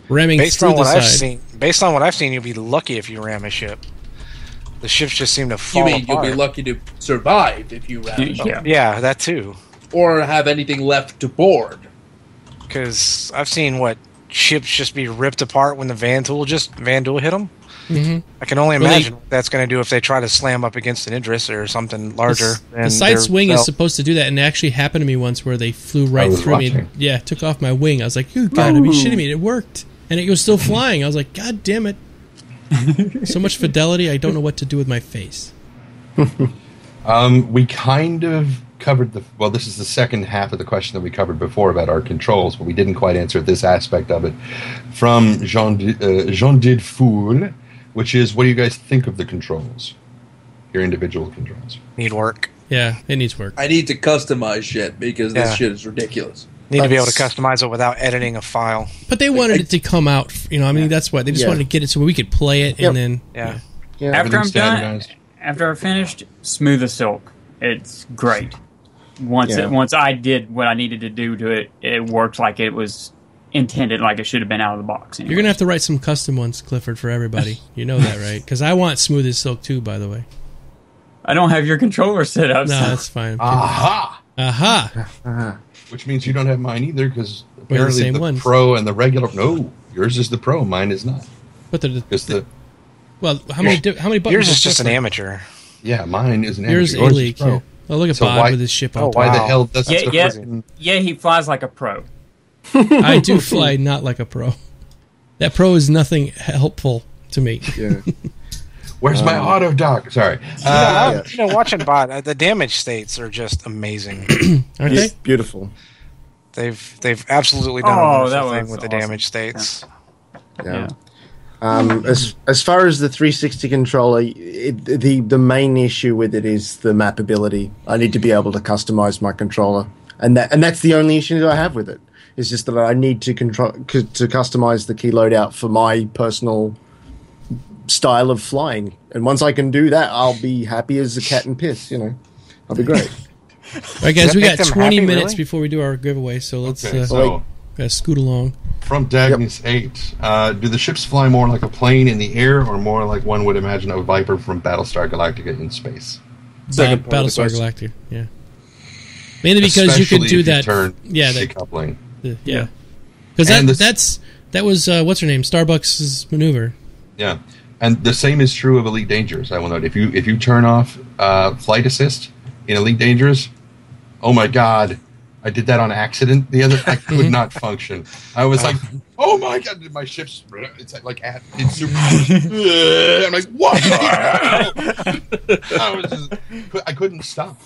Ramming based through on what the I've side. seen, based on what I've seen, you'll be lucky if you ram a ship. The ships just seem to fall apart. You'll be lucky to survive if you ram it. Yeah, that too. Or have anything left to board. Because I've seen ships just be ripped apart when the Van Duel hit them. Mm-hmm. I can only imagine what that's going to do if they try to slam up against an Idris or something larger. The side swing is supposed to do that, and it actually happened to me once where they flew right through me. Yeah, took off my wing. I was like, you gotta be shitting me. It worked. And it was still flying. I was like, God damn it. So much fidelity, I don't know what to do with my face. We kind of covered this is the second half of the question that we covered before about our controls, but we didn't quite answer this aspect of it. From Jean Did Fool, which is, what do you guys think of the controls? Your individual controls. Need work. Yeah, it needs work. I need to customize shit because this shit is ridiculous. Need to be able to customize it without editing a file. But they wanted it to come out, that's why. They just wanted to get it so we could play it and then... Yeah. After I'm done, after I've finished, smooth as silk. It's great. Once I did what I needed to do to it, it worked like it was intended, like it should have been out of the box. Anyways. You're going to have to write some custom ones, Clifford, for everybody. You know that, right? Because I want smooth as silk too, by the way. I don't have your controller set up. No, so. that's fine. Aha! Which means you don't have mine either, because apparently the Pro and the regular... No, yours is the Pro, mine is not. But well, how many buttons? Yours is just an amateur. Yeah, mine is an amateur. Yours A-League. Oh, look at Bob with his ship on top. Why the hell does he flies like a pro. I do fly not like a pro. That pro is nothing helpful to me. Yeah. Where's my auto dock? Sorry. Watching Bot, the damage states are just amazing. Aren't they? Beautiful. They've absolutely done a wonderful thing with the damage states. Yeah. As far as the 360 controller, the main issue with it is the mapability. I need to be able to customize my controller, and that's the only issue that I have with it. It's just that I need to customize the key loadout for my personal style of flying. And once I can do that, I'll be happy as a cat and piss. I'll be great. All right, guys, we got 20 minutes really? before we do our giveaway, so let's So gotta scoot along. from Dagnus 8, do the ships fly more like a plane in the air, or more like one would imagine a Viper from Battlestar Galactica in space? Second part of the Battlestar question. Galactica, yeah. Mainly because you could Especially do if you that. turn Yeah, decoupling. yeah. Because that was what's her name? Starbucks' maneuver. Yeah, and the same is true of Elite Dangerous. I will note, if you turn off flight assist in Elite Dangerous, oh my god, I did that on accident the other. I could not function. I was like, oh my god, my ship's it's super. I'm like, what the hell? I couldn't stop,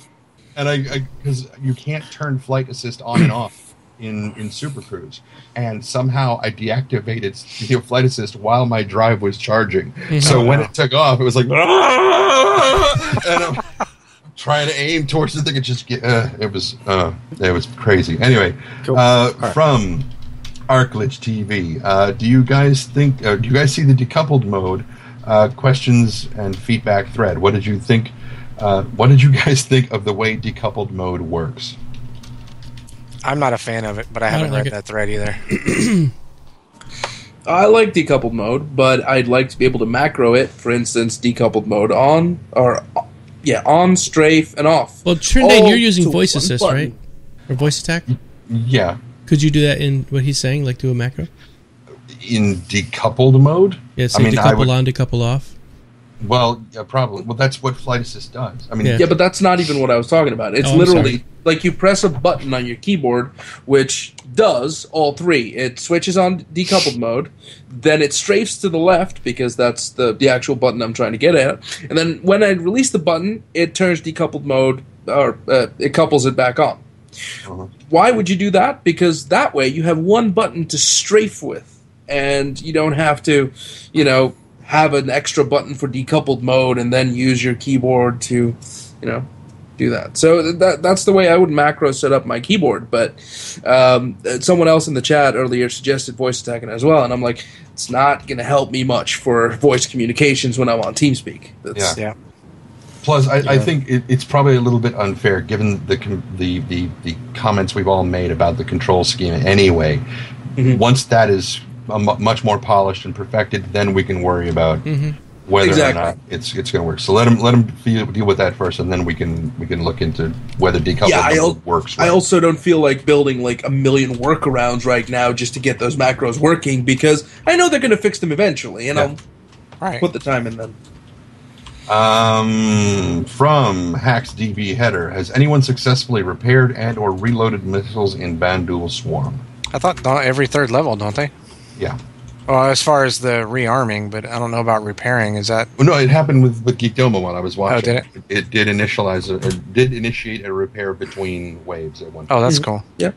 and because you can't turn flight assist on and off in Super Cruise, and somehow I deactivated flight assist while my drive was charging. So when it took off, it was like, and I'm trying to aim towards the thing. It was crazy. Anyway, Cool. From Arclich TV, do you guys see the decoupled mode? Questions and feedback thread. What did you think? What did you guys think of the way decoupled mode works? I'm not a fan of it, but I haven't like read it. that thread either. I like decoupled mode, but I'd like to be able to macro it. For instance, decoupled mode on, strafe, and off. Well, Trinidad, All you're using to voice one assist, button. right? Or voice attack? Yeah, Could you do that in what he's saying, like do a macro? in decoupled mode. Yeah, so decouple on, decouple off. Well, yeah, probably. Well, that's what flight assist does. I mean, Yeah. Yeah, but that's not even what I was talking about. It's Oh, I'm literally sorry. like you press a button on your keyboard, which does all three. It switches on decoupled mode, then it strafes to the left because that's the actual button I'm trying to get at, and then when I release the button, it turns decoupled mode, or it couples it back on. Why would you do that? Because that way you have one button to strafe with, and you don't have to, have an extra button for decoupled mode and then use your keyboard to, do that. So that's the way I would macro set up my keyboard. But someone else in the chat earlier suggested voice attacking as well, and I'm like, it's not going to help me much for voice communications when I'm on TeamSpeak. That's, Yeah. plus, I think it's probably a little bit unfair given the comments we've all made about the control scheme. Anyway, once that is much more polished and perfected, then we can worry about whether or not it's going to work. So let them deal with that first, and then we can look into whether decoupled works. I also don't feel like building like a million workarounds right now just to get those macros working, because I know they're going to fix them eventually, and I'll put the time in them. From Hacks DB Header, has anyone successfully repaired and or reloaded missiles in Bandul Swarm? I thought every third level, don't they? Yeah. Well, as far as the rearming, but I don't know about repairing. Is that? Well, no, it happened with Geekdomo while I was watching. Oh, did it? It did initiate a repair between waves at one point. Oh, that's cool. Yeah.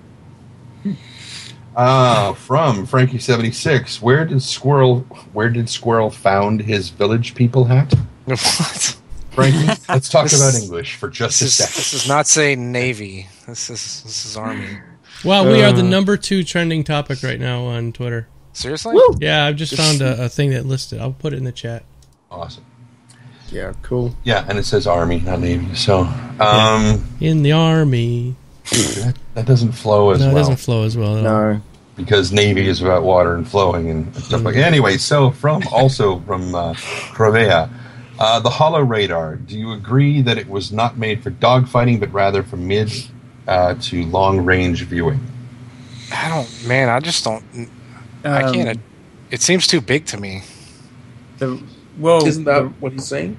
From Frankie76, where did SQiRL found his village people hat? What? Frankie, let's talk about English for just a second. This is not saying Navy. This is Army. Well, we are the number 2 trending topic right now on Twitter. Seriously? Woo! Yeah, I've just found a thing that listed. I'll put it in the chat. Awesome. Yeah, cool. Yeah, and it says Army, not Navy. So, In the Army. that doesn't flow as well. No, it doesn't flow as well. No. Because Navy is about water and flowing and stuff like that. Anyway, so from Provea, the Holo Radar, do you agree that it was not made for dogfighting, but rather for mid to long-range viewing? I just don't... I can't... It seems too big to me. Isn't that what he's saying?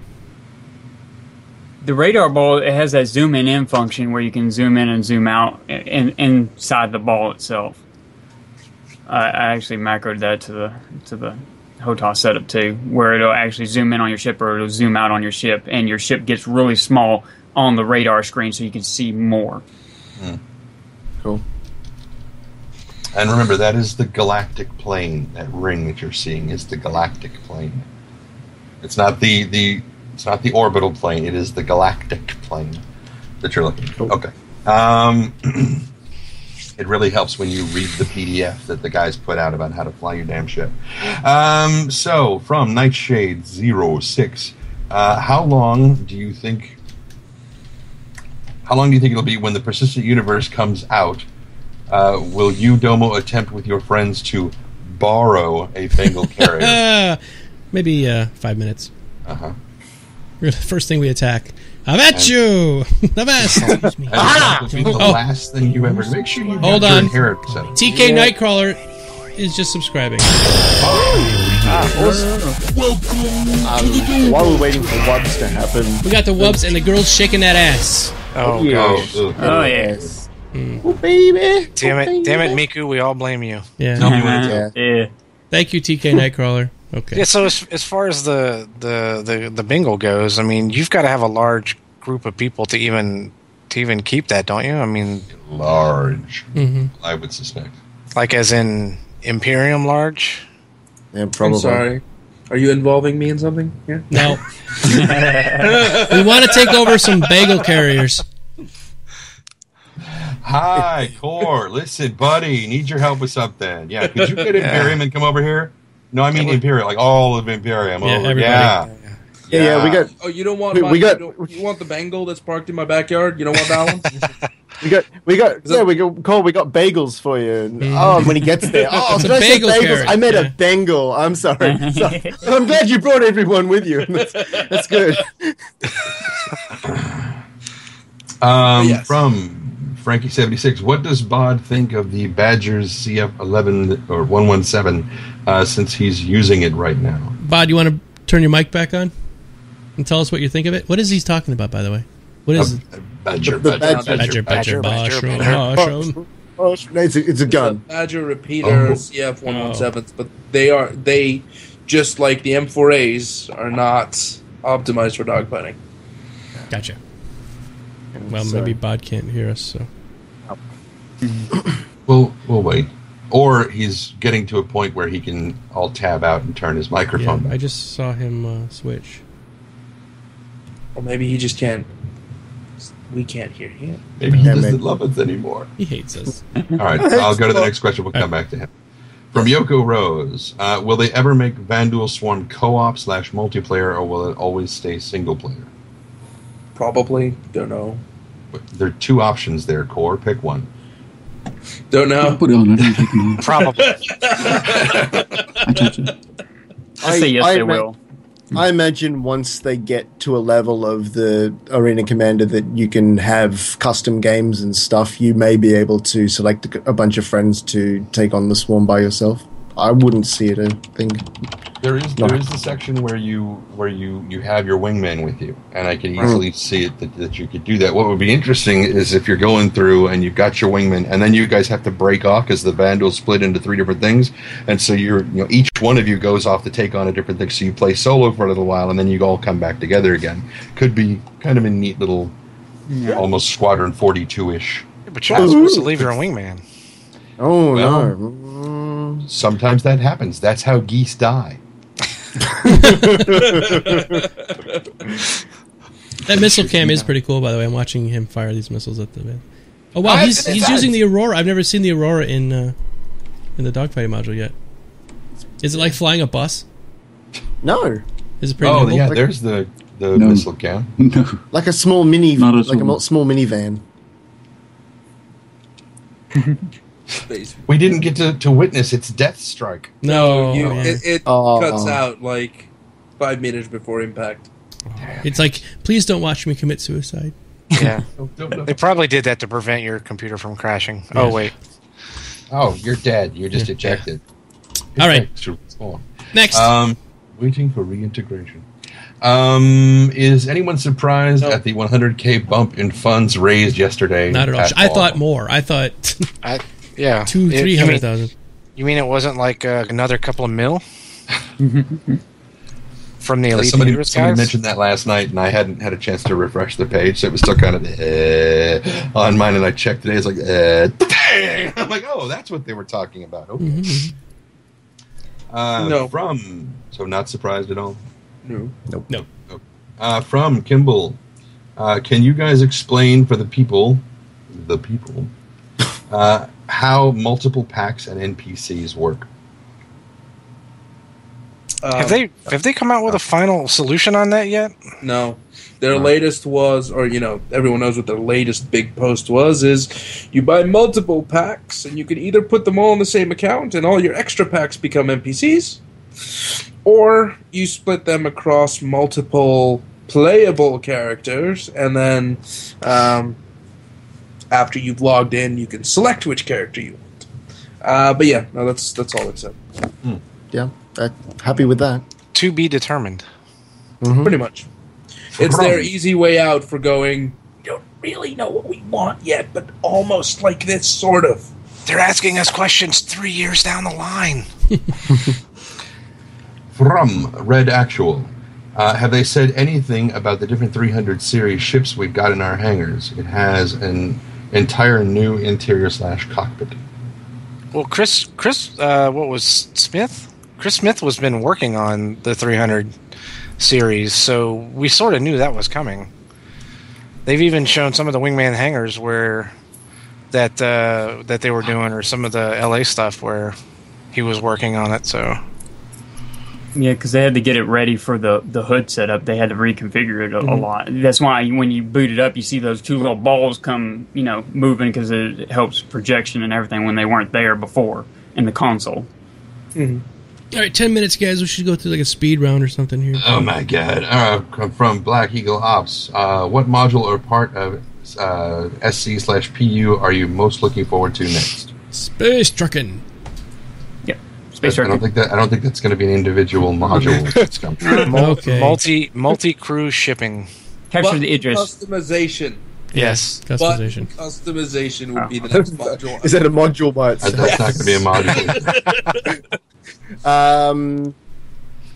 The radar ball, it has that zoom in function where you can zoom in and zoom out inside the ball itself. I actually macroed that to the HOTAS setup too, where it'll actually zoom in on your ship or it'll zoom out on your ship, and your ship gets really small on the radar screen so you can see more. Cool. And remember, that is the galactic plane. That ring that you're seeing is the galactic plane. It's not the orbital plane. It is the galactic plane that you're looking at. Okay. It really helps when you read the PDF that the guys put out about how to fly your damn ship. So, from Nightshade 06, how long do you think it'll be when the Persistent Universe comes out? Will you, Domo, attempt with your friends to borrow a Bengal carrier? Maybe 5 minutes. Uh-huh. First thing we attack. I'm at you! The best! Excuse me. That'll be the last thing you ever... Make sure you Hold get your on. inheritance set up. TK Nightcrawler is just subscribing. While we're waiting for Wubs to happen, We got the wubs and the girls shaking that ass. Oh, Yeah. gosh. Oh, Oh, yes. oh baby, Damn it, Miku, we all blame you. Yeah. Tell me when it's Yeah. over. Yeah. Thank you, TK Nightcrawler. Okay. Yeah, so as far as the bingo goes, I mean, you've got to have a large group of people to even keep that, don't you? I mean, Large, Mm-hmm. I would suspect. like as in Imperium large? Yeah, probably. I'm sorry. Are you involving me in something here? No. We want to take over some bagel carriers. Hi, Core. Listen, buddy, need your help with something. Yeah, could you get Imperium and come over here? No, I mean Imperium, like all of Imperium. Yeah, over. everybody. Yeah, we got Oh, you don't want We got- you want the Bengal that's parked in my backyard? You don't want that one? we got bagels for you. And, oh, when he gets there, oh, It's a did I say bagel bagels? carrot, I meant yeah. a Bengal. I'm sorry. I'm glad you brought everyone with you. That's good. Yes. From Frankie76, what does Bod think of the Badger's CF11 or 117 since he's using it right now? Bod, you want to turn your mic back on and tell us what you think of it? What is he talking about, by the way? What is Badger, The Badger, mushroom. Oh, it's a gun. Badger repeater CF 117s, but they just like the M4As are not optimized for dogfighting. Gotcha. Well, So- maybe Bod can't hear us, so. We'll wait. Or he's getting to a point where he can alt tab out and turn his Yeah, microphone. I just saw him switch. Or maybe he just can't. We can't hear him. Maybe he Yeah, doesn't maybe. love us anymore. He hates us. All right, I'll go to the next question. We'll come back to him. From Yoko Rose, will they ever make Vandal Swarm co-op / multiplayer, or will it always stay single player? Probably. Don't know. There are two options there, Core. Pick one. Don't know. Put it on. I don't take it on. Probably. I touch it. I say yes, they will. I imagine once they get to a level of the Arena Commander that you can have custom games and stuff, you may be able to select a bunch of friends to take on the Swarm by yourself. I wouldn't see it a thing. There is the section where you have your wingman with you, and I can easily see it that you could do that. What would be interesting is if you're going through and you've got your wingman, and then you guys have to break off because the Vandals split into 3 different things, and so each one of you goes off to take on a different thing. So you play solo for a little while, and then you all come back together again. Could be kind of a neat little, almost Squadron 42-ish. But you're not supposed to leave your wingman. Oh, Well, no. Sometimes that happens. That's how geese die. That missile cam is pretty cool, by the way. I'm watching him fire these missiles at the man. Oh wow, he's using the Aurora. I've never seen the Aurora in the dogfighting module yet. Is it like flying a bus? No. Is it pretty Oh nimble? yeah, there's the No. missile cam. No. Like a small mini, Not at all. small minivan. We didn't get to witness its death strike. No, You- yeah. it Oh. cuts out like 5 meters before impact. It's like, please don't watch me commit suicide. Yeah. They probably did that to prevent your computer from crashing. Oh, wait. Oh, you're dead. You're just ejected. All right. Next. Waiting for reintegration. Is anyone surprised at the 100K bump in funds raised yesterday? Not at all. I thought more. I thought Yeah. 300,000. You mean it wasn't like another couple of mil? From the Elite Somebody Dangerous guys? mentioned that last night, and I hadn't had a chance to refresh the page, so it was still kind of on mine. And I checked today; it's like bang! I'm like, oh, that's what they were talking about. Okay. Mm-hmm. No. So not surprised at all. No. No. From Kimball, can you guys explain for the people, how multiple packs and NPCs work? Have they come out with a final solution on that yet? No. Their latest was, or everyone knows what their latest big post was, is you buy multiple packs and you can either put them all in the same account and all your extra packs become NPCs, or you split them across multiple playable characters, and then after you've logged in, you can select which character you want. But yeah, no, that's all it said. Yeah, happy with that. To be determined. Pretty much. It's their easy way out for going, we don't really know what we want yet, but almost like this, sort of. They're asking us questions 3 years down the line. From Red Actual, have they said anything about the different 300 series ships we've got in our hangars? It has an entire new interior / cockpit. Well, Chris, what was Smith? Chris Smith was been working on the 300 series, so we sort of knew that was coming. They've even shown some of the Wingman hangars where that they were doing, or some of the LA stuff where he was working on it. So yeah, because they had to get it ready for the hood setup. They had to reconfigure it a lot. That's why when you boot it up, you see those two little balls come, moving, because it helps projection and everything when they weren't there before in the console. All right, 10 minutes, guys. We should go through like a speed round or something here. Oh my god. From Black Eagle Ops, what module or part of SC/PU are you most looking forward to next? Space trucking. Yeah, space trucking. I don't think that's going to be an individual module. That's coming. Okay. Multi-crew shipping. Capture the Idris. Customization. Yes. Customization. But customization would be the next module. Is that a module by itself? That's not going to be a module.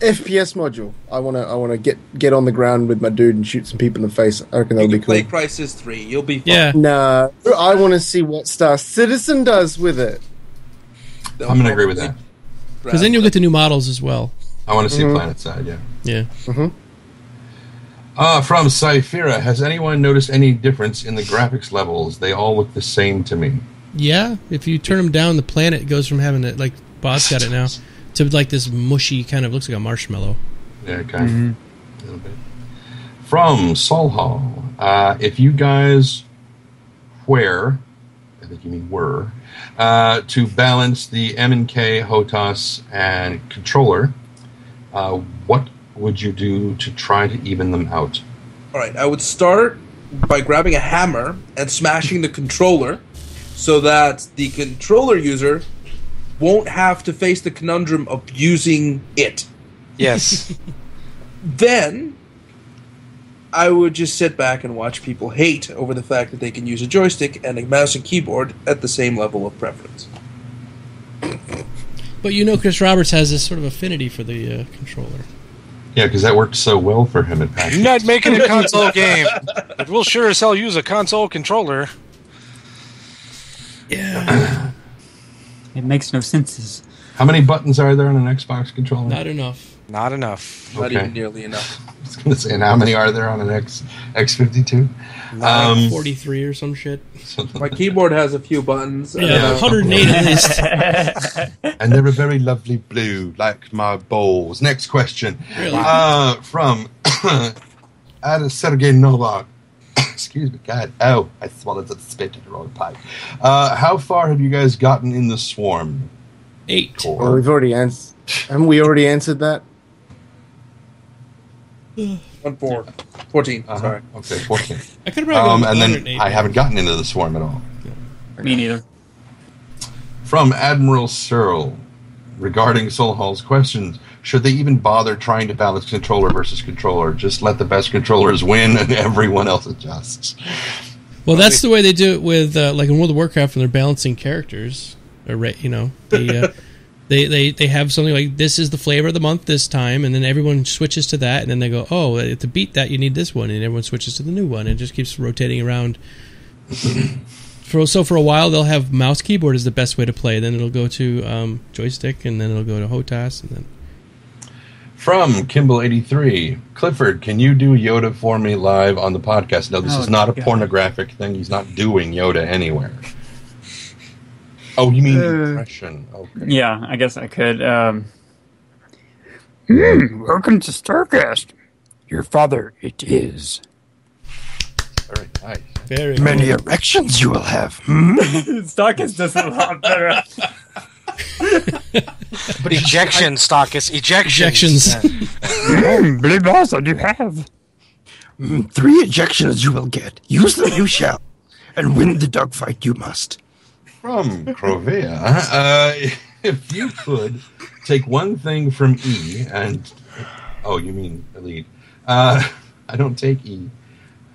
FPS module. I want to get on the ground with my dude and shoot some people in the face. I reckon that'll be cool. Play Crysis 3. You'll be fine. Yeah. No, I want to see what Star Citizen does with it. I'm going to agree with that. Because then you'll get the new models as well. I want to see Planet Side, yeah. Yeah. From Cyphera, has anyone noticed any difference in the graphics levels? They all look the same to me. Yeah, if you turn them down, the planet goes from having it, like Bob's got it now, to like this mushy kind of, looks like a marshmallow. Yeah, kind of. A little bit. From Solhall, if you guys I think you mean were, to balance the M&K, HOTAS, and controller, what would you do to try to even them out? All right, I would start by grabbing a hammer and smashing the controller so that the controller user won't have to face the conundrum of using it. Yes. Then I would just sit back and watch people hate over the fact that they can use a joystick and a mouse and keyboard at the same level of preference. But Chris Roberts has this sort of affinity for the controller. Yeah, because that worked so well for him at PAX. You're not making a console game, but we'll sure as hell use a console controller. Yeah. It makes no sense. How many buttons are there on an Xbox controller? Not enough. Not enough. Not even nearly enough. I was going to say, and how many are there on an X52? 43 or some shit. My keyboard has a few buttons. Yeah, 108 at least. And they're a very lovely blue, like my balls. Next question. Really? From Sergey Novak. Excuse me, God. Oh, I swallowed the spit in the wrong pipe. How far have you guys gotten in the swarm? 8. Well, we've already answered. Haven't we already answered that? 14. Sorry. Okay, 14. I could have probably and then 108. I haven't gotten into the swarm at all. Me neither. From Admiral Searle, regarding Solhall's questions, should they even bother trying to balance controller versus controller? Just let the best controllers win and everyone else adjusts. Well, that's the way they do it with, like in World of Warcraft, when they're balancing characters. Or, they have something like, this is the flavor of the month this time, and then everyone switches to that, and then they go, oh, to beat that, you need this one, and everyone switches to the new one, and it just keeps rotating around. for a while they'll have mouse keyboard is the best way to play. Then it'll go to joystick, and then it'll go to hotas, and then. From Kimball83, Clifford, can you do Yoda for me live on the podcast? No, this is not a pornographic thing. He's not doing Yoda anywhere. Oh, you mean impression? Okay. Yeah, I guess I could. Welcome to StarCast. Your father, it is. Very nice. Very many erections you will have. StarCast does it a lot better. But ejections, Stockus. Ejections. Believe us, I do have. 3 ejections you will get. Use them you shall. And win the dogfight you must. From Crovea, if you could take one thing from E and... Oh, you mean Elite. I don't take E.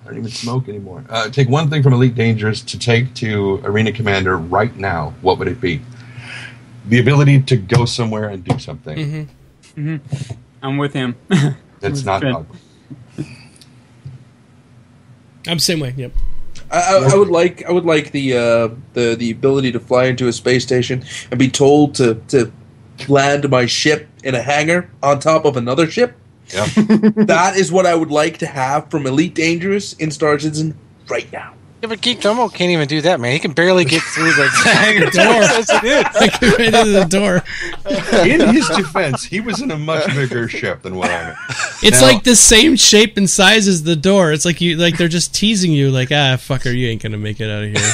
I don't even smoke anymore. Take one thing from Elite Dangerous to take to Arena Commander right now. What would it be? The ability to go somewhere and do something. I'm with him. That's not ugly. I'm the same way. Yep. I would like the ability to fly into a space station and be told to land my ship in a hangar on top of another ship. Yep. That is what I would like to have from Elite Dangerous in Star Citizen right now. Yeah, but Geekdomo can't even do that, man. He can barely get through the door. I can right into the door. In his defense, he was in a much bigger ship than what I'm in. It's like the same shape and size as the door. It's like they're just teasing you, like, fucker, you ain't gonna make it out of here.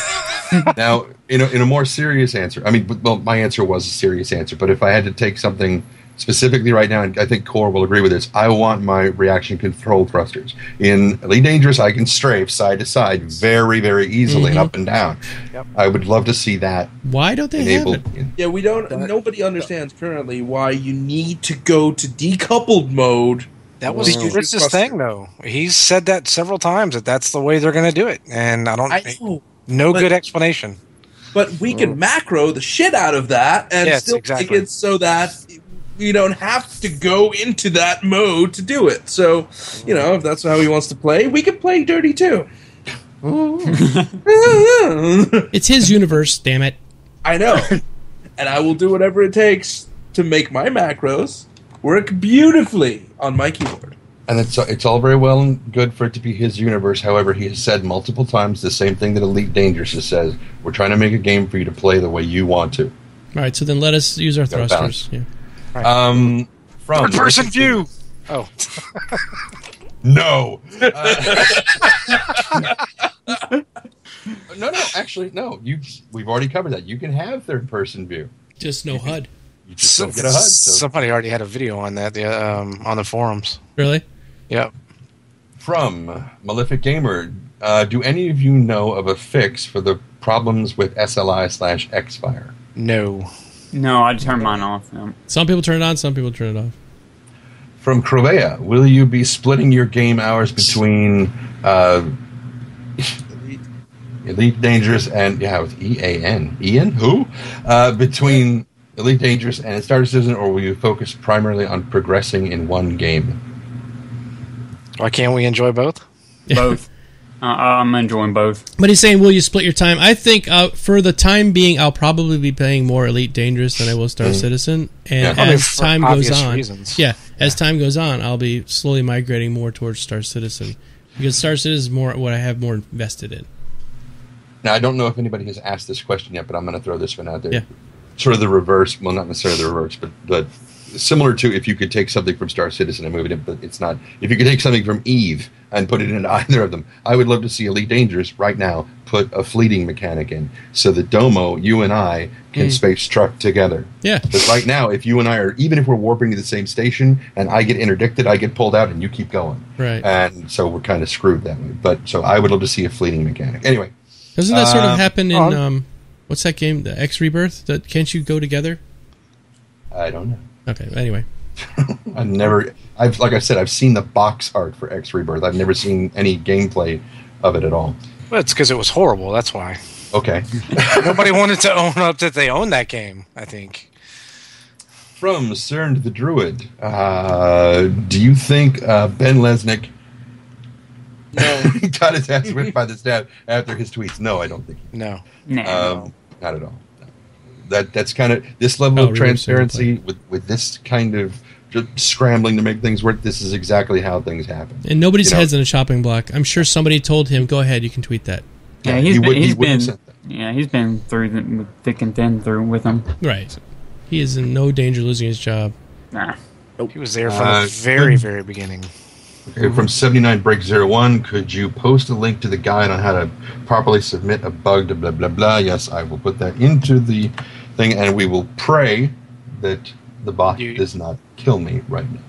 Now, in a more serious answer, I mean, well, my answer was a serious answer, but if I had to take something specifically right now, and I think Core will agree with this, I want my reaction control thrusters. In Elite Dangerous, I can strafe side to side very, very easily and up and down. Yep. I would love to see that. Why don't they have it? Yeah, we don't. Nobody understands currently why you need to go to decoupled mode. That was Chris's thing, though. He's said that several times, that's the way they're going to do it. And I know, good explanation. But we can macro the shit out of that and still make it so that you don't have to go into that mode to do it. So, if that's how he wants to play, we can play dirty too. It's his universe, damn it. I know. And I will do whatever it takes to make my macros work beautifully on my keyboard. And it's all very well and good for it to be his universe. However, he has said multiple times the same thing that Elite Dangerous says. We're trying to make a game for you to play the way you want to. All right, so then let us use our thrusters. Yeah. Right. From third-person view. Oh. No. No. Actually, no. We've already covered that. You can have third-person view. Just no HUD. You just don't get a HUD. So. Somebody already had a video on that on the forums. Really? Yep. From Malefic Gamer, do any of you know of a fix for the problems with SLI/Xfire? No. No, I turned mine off. No. Some people turn it on, some people turn it off. From Crovea, will you be splitting your game hours between Elite Dangerous and with EAN? Ian? Who? Between Elite Dangerous and Star Citizen, or will you focus primarily on progressing in one game? Why can't we enjoy both? Both. I'm enjoying both. But he's saying, will you split your time? I think for the time being, I'll probably be playing more Elite Dangerous than I will Star Citizen. And as time goes on, as time goes on, I'll be slowly migrating more towards Star Citizen. Because Star Citizen is more what I have more invested in. Now, I don't know if anybody has asked this question yet, but I'm going to throw this one out there. Yeah. Sort of the reverse, well, not necessarily the reverse, but similar to if you could take something from Star Citizen and move it in, but it's not. If you could take something from Eve and put it into either of them, I would love to see Elite Dangerous right now put a fleeting mechanic in so that Domo, you and I, can space truck together. Yeah. Because right now, if you and I are, even if we're warping to the same station and I get interdicted, I get pulled out and you keep going. Right. And so we're kind of screwed that way. But so I would love to see a fleeting mechanic. Anyway. Doesn't that sort of happen in, what's that game, the X Rebirth? Can't you go together? I don't know. Okay, anyway. Like I said, I've seen the box art for X Rebirth. I've never seen any gameplay of it at all. Well, it's because it was horrible, that's why. Okay. Nobody wanted to own up that they owned that game, I think. From CERN the Druid, do you think Ben Lesnick No. He got his ass whipped by the staff after his tweets. No, I don't think. No. Nah. Not at all. That's kind of this level of transparency with this kind of just scrambling to make things work. This is exactly how things happen. And nobody's head's in a chopping block. I'm sure somebody told him, "Go ahead, you can tweet that." Yeah, he's been through the thick and thin with them. Right. He is in no danger losing his job. Nah. He was there from the very, very beginning. Okay, from 79Break01, could you post a link to the guide on how to properly submit a bug to blah, blah, blah? Yes, I will put that into the thing, and we will pray that the bot does not kill me right now.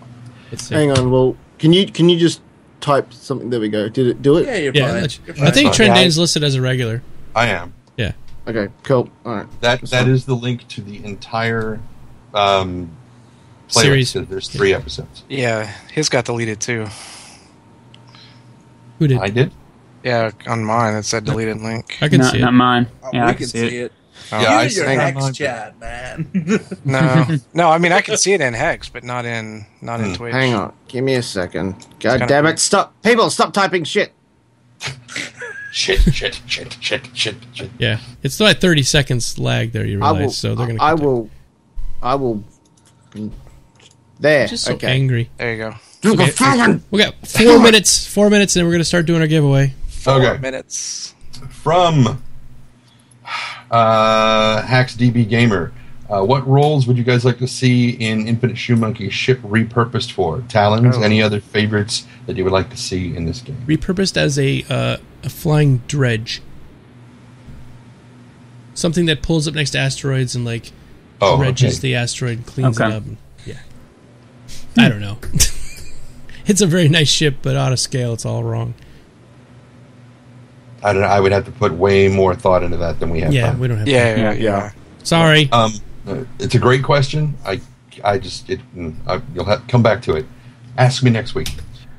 Hang on, well, can you just type something? There we go. Did it do it? Yeah, you're Yeah, fine. I think Trendane's listed as a regular. I am. Yeah. Okay, cool. All right. That is the link to the entire Series. There's 3 episodes. Yeah, his got deleted too. Who did? I did? Yeah, on mine it said deleted link. I can see it. Not mine. We I can see it. Oh. Yeah, I Use your think Hex I'm chat, man. No, I mean I can see it in Hex, but not in Twitch. Hang on. Give me a second. God kinda damn weird. it. Stop. People, stop typing shit. Shit. Yeah. It's like 30 seconds lag there, you realize, so they're going to I will. There. Just so okay. angry. There you go. Okay. We got 4 minutes, and then we're going to start doing our giveaway. 4 minutes. From HacksDB Gamer, what roles would you guys like to see in Infinite Shoe Monkey's ship repurposed for? Talons? Any other favorites that you would like to see in this game? Repurposed as a flying dredge. Something that pulls up next to asteroids and dredges the asteroid and cleans it up. Yeah. I don't know. It's a very nice ship, but out of scale, it's all wrong. I don't know. I would have to put way more thought into that than we have. Yeah, time. we don't have Yeah, time. yeah. Sorry. It's a great question. You'll have to come back to it. Ask me next week.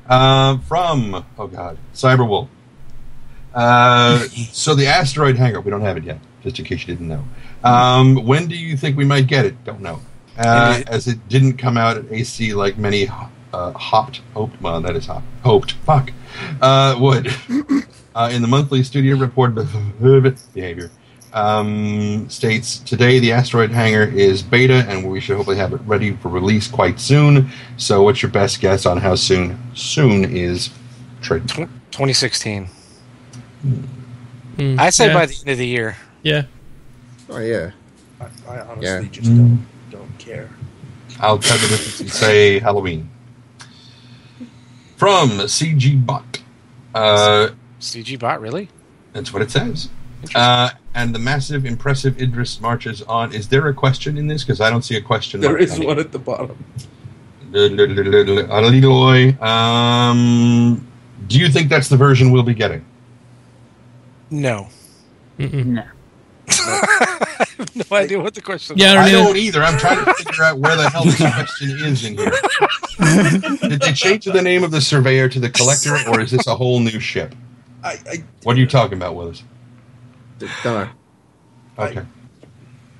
From Cyberwolf. So the asteroid hangar, we don't have it yet, just in case you didn't know. When do you think we might get it? Don't know. As it didn't come out at AC like many hoped would. In the monthly studio report behavior states, today the asteroid hangar is beta and we should hopefully have it ready for release quite soon. So what's your best guess on how soon is trade? 2016. I say by the end of the year. Yeah. Oh, yeah. I honestly just don't care. I'll cut the difference and say Halloween. From CG Bot. CG Bot, really? That's what it says. And the massive, impressive Idris marches on. Is there a question in this? Because I don't see a question. There is one at the bottom. Do you think that's the version we'll be getting? No. No. I have no idea what the question is. Yeah, I don't either. I'm trying to figure out where the hell this question is in here. Did they change the name of the surveyor to the collector, or is this a whole new ship? What are you talking about, Willis? Don't know. Okay.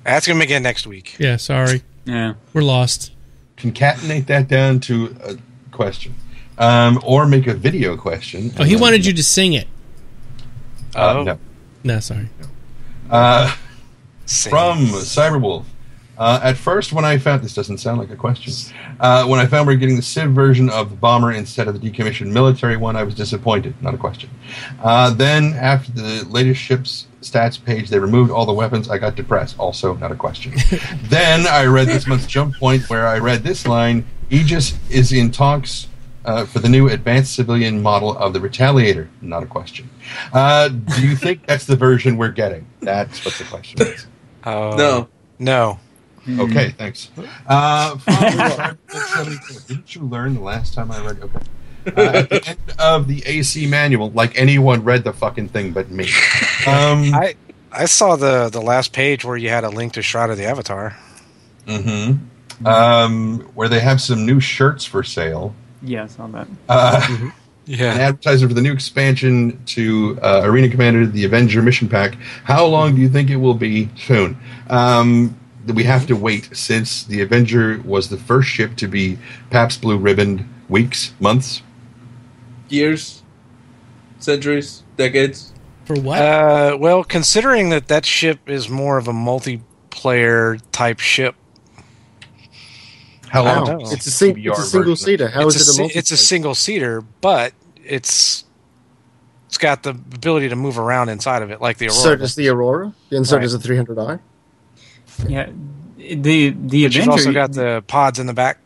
Ask him again next week. Yeah, sorry. Yeah. We're lost. Concatenate that down to a question. Or make a video question. Oh, he wanted you to sing it. No. No, sorry. From Cyberwolf. At first, when I found... This doesn't sound like a question. When I found we were getting the Civ version of the bomber instead of the decommissioned military one, I was disappointed. Not a question. Then, after the latest ship's stats page, they removed all the weapons. I got depressed. Also, not a question. Then, I read this month's Jump Point, where I read this line, Aegis is in talks for the new advanced civilian model of the Retaliator. Not a question. Do you think that's the version we're getting? That's what the question is. No. Okay, thanks. Didn't you learn the last time I read? Okay. At the end of the AC manual, like anyone read the fucking thing but me. I saw the last page where you had a link to Shroud of the Avatar. Mm-hmm. Where they have some new shirts for sale. Yeah, I saw that. Yeah. An advertisement for the new expansion to Arena Commander, the Avenger Mission Pack. How long do you think it will be? Soon. We have to wait, since the Avenger was the first ship to be Pabst Blue Ribboned. Weeks? Months? Years? centuries, decades. For what? Well, considering that ship is more of a multiplayer type ship. How Wow. long? It's a single seater. How is it a multi? It's a single seater, but it's got the ability to move around inside of it, like the Aurora. So does the Aurora, and so Right. does the 300i. Yeah, the But you've Avenger. also got the pods in the back.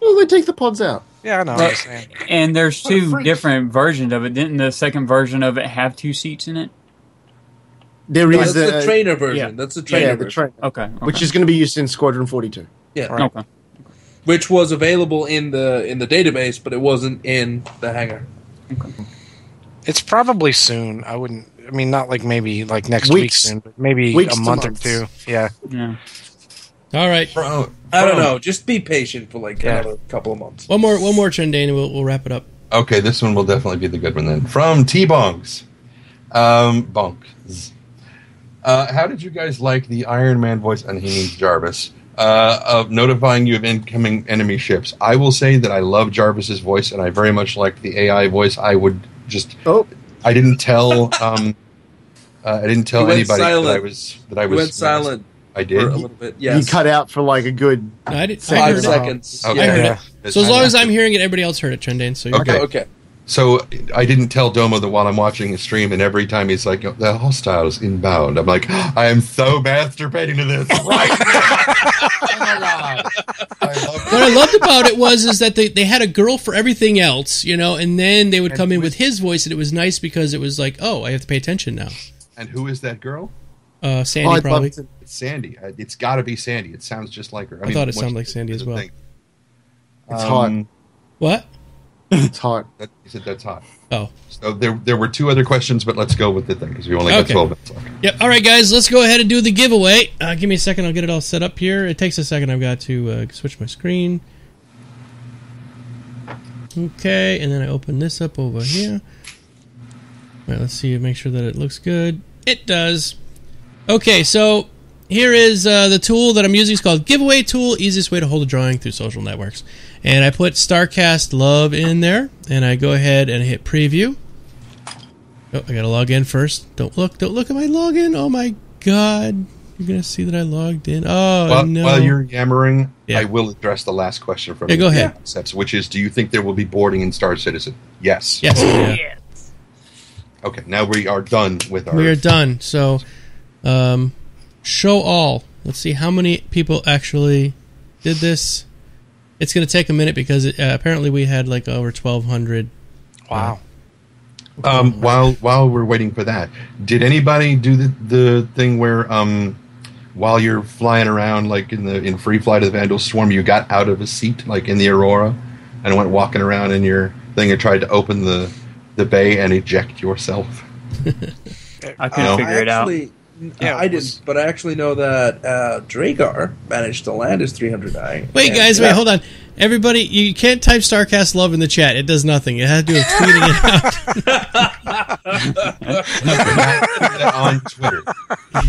Well, they take the pods out. Yeah, I know. I'm But- just saying. and there's What a two freak. different versions of it. Didn't the second version of it have 2 seats in it? There No, is that's the a trainer version. yeah. That's the trainer yeah, the version. train, Okay. which is going to be used in Squadron 42. Yeah, Right. okay. which was available in the database, but it wasn't in the hangar. It's probably soon. I mean, not like maybe like next week Weeks. soon, but maybe Weeks a to month or months. two. Yeah. Yeah. All right. Bro, I don't know. Just be patient for like Yeah. another couple of months. One more Trendane, and we'll wrap it up. Okay, this one will definitely be the good one then. From T-Bonks. Bonks. How did you guys like the Iron Man voice, and he means Jarvis, of notifying you of incoming enemy ships? I will say that I love Jarvis's voice, and I very much liked the AI voice. I would just... Oh, I didn't tell... I didn't tell You went anybody silent. that I was... You went silent I for did? a little bit. Yes. you cut out for like a good. No, I 5 heard it. seconds. Okay. I heard Yeah. it. So as long as I'm hearing it, everybody else heard it, Trendane. So you're Okay. good. Okay. So I didn't tell Domo that while I'm watching his stream, and every time he's like, "The hostiles inbound," I'm like, "I am so masturbating to this right now." Oh my god! I love What I loved about it is that they had a girl for everything else, and then they would come in with his voice, and it was nice because it was like, oh, I have to pay attention now. And who is that girl? Sandy, I'd probably. love to- It's Sandy. It's got to be Sandy. It sounds just like her. I thought it once sounded like you Sandy do as the well. thing. It's hot. What? It's hot. You said that's hot. Oh. So there were 2 other questions, but let's go with the thing because we only got Okay. 12 minutes left. Yep. All right, guys, let's go ahead and do the giveaway. Give me a second. I'll get it all set up here. It takes a second. I've got to switch my screen. Okay, and then I open this up over here. All right, let's see. Make sure that it looks good. It does. Okay, so here is the tool that I'm using. It's called Giveaway Tool, easiest way to hold a drawing through social networks. And I put StarCast Love in there, and I go ahead and hit Preview. Oh, I gotta log in first. Don't look at my login. Oh my god. You're gonna see that I logged in. Oh, no. While you're yammering, Yeah. I will address the last question from Yeah, go ahead. Concepts, which is, do you think there will be boarding in Star Citizen? Yes. Yes, yeah. Okay, now we are done with our... We are done. So, show all. Let's see how many people actually did this. It's going to take a minute because apparently we had like over 1,200. Wow. While we're waiting for that, did anybody do the thing where while you're flying around like in Free Flight of the Vandal Swarm, you got out of a seat like in the Aurora and went walking around in your thing and tried to open the bay and eject yourself? I couldn't figure it out. Yeah, I it was- didn't, but I actually know that Dragar managed to land his 300i. Wait, And- guys, wait, hold on. Everybody, you can't type StarCast Love in the chat. It does nothing. It has to do with tweeting it out. You have to put that on Twitter.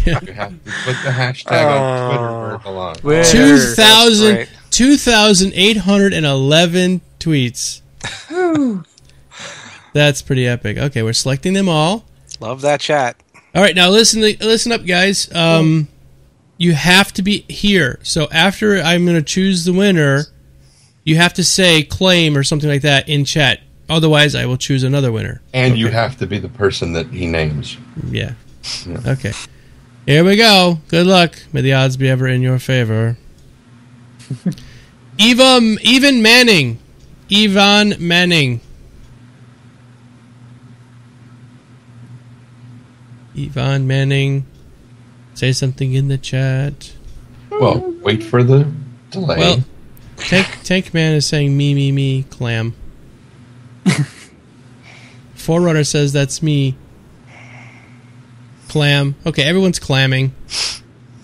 You have to put the hashtag on Twitter where it belongs. Where- 2,000 great. 2,811 tweets. That's pretty epic. Okay, we're selecting them all. Love that chat. All right, now listen up, guys. You have to be here. So after I'm going to choose the winner, you have to say claim or something like that in chat. Otherwise, I will choose another winner. And you have to be the person that he names. Yeah. Okay. Here we go. Good luck. May the odds be ever in your favor. Evan Manning. Yvonne Manning. Yvonne Manning. Say something in the chat. Well, wait for the delay. Well, Tank Man is saying me, clam. Forerunner says that's me. Clam. Okay, everyone's clamming.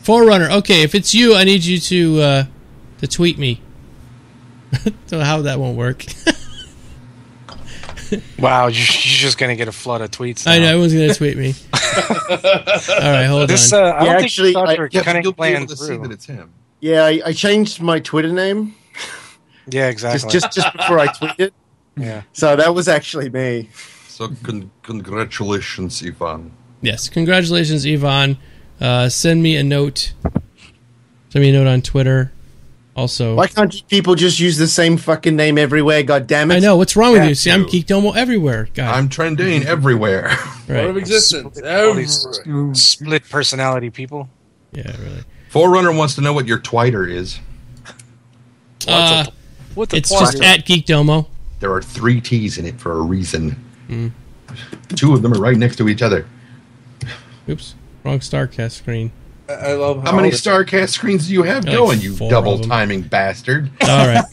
Forerunner, okay, if it's you, I need you to tweet me. Don't know how that won't work. Wow, you're just going to get a flood of tweets now. I know, everyone's going to tweet me. Alright, hold This, on. I don't Yeah, think actually, Dr. I- yeah, Cunning you'll be able planned to see through. that it's him. Yeah, I changed my Twitter name Yeah, exactly. just before I tweeted. yeah. So that was actually me. So congratulations, Ivan. Yes, congratulations, Yvonne. Send me a note. Send me a note on Twitter. Also, Why can't you people just use the same fucking name everywhere? God damn it! I know, what's wrong with you? See, I'm Geekdomo everywhere. God. I'm trending everywhere. Part of Right. existence. All these split personality people. Yeah, really. Forerunner wants to know what your Twitter is. What the It's just at Geekdomo. There are 3 T's in it for a reason. 2 of them are right next to each other. Oops, wrong StarCast screen. I love How many StarCast screens do you have Like going, you 4 of double them. timing bastard? All right.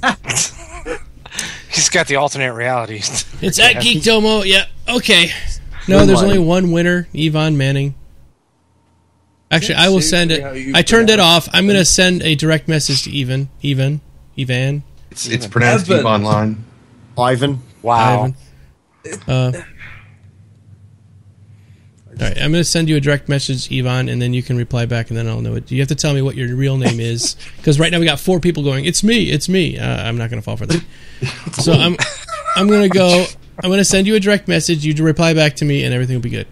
He's got the alternate realities. It's at Geekdomo. Yeah. Okay. No, there's only one winner, Yvonne Manning. Actually, I will send it. I turned it off. I'm going to send a direct message to Ivan. It's pronounced Evan. Eve online. Ivan. Wow. Ivan. All right, I'm going to send you a direct message, Yvonne, and then you can reply back, and then I'll know it. You have to tell me what your real name is, because right now we got 4 people going. It's me. I'm not going to fall for that. So I'm going to go. I'm going to send you a direct message. You reply back to me, and everything will be good.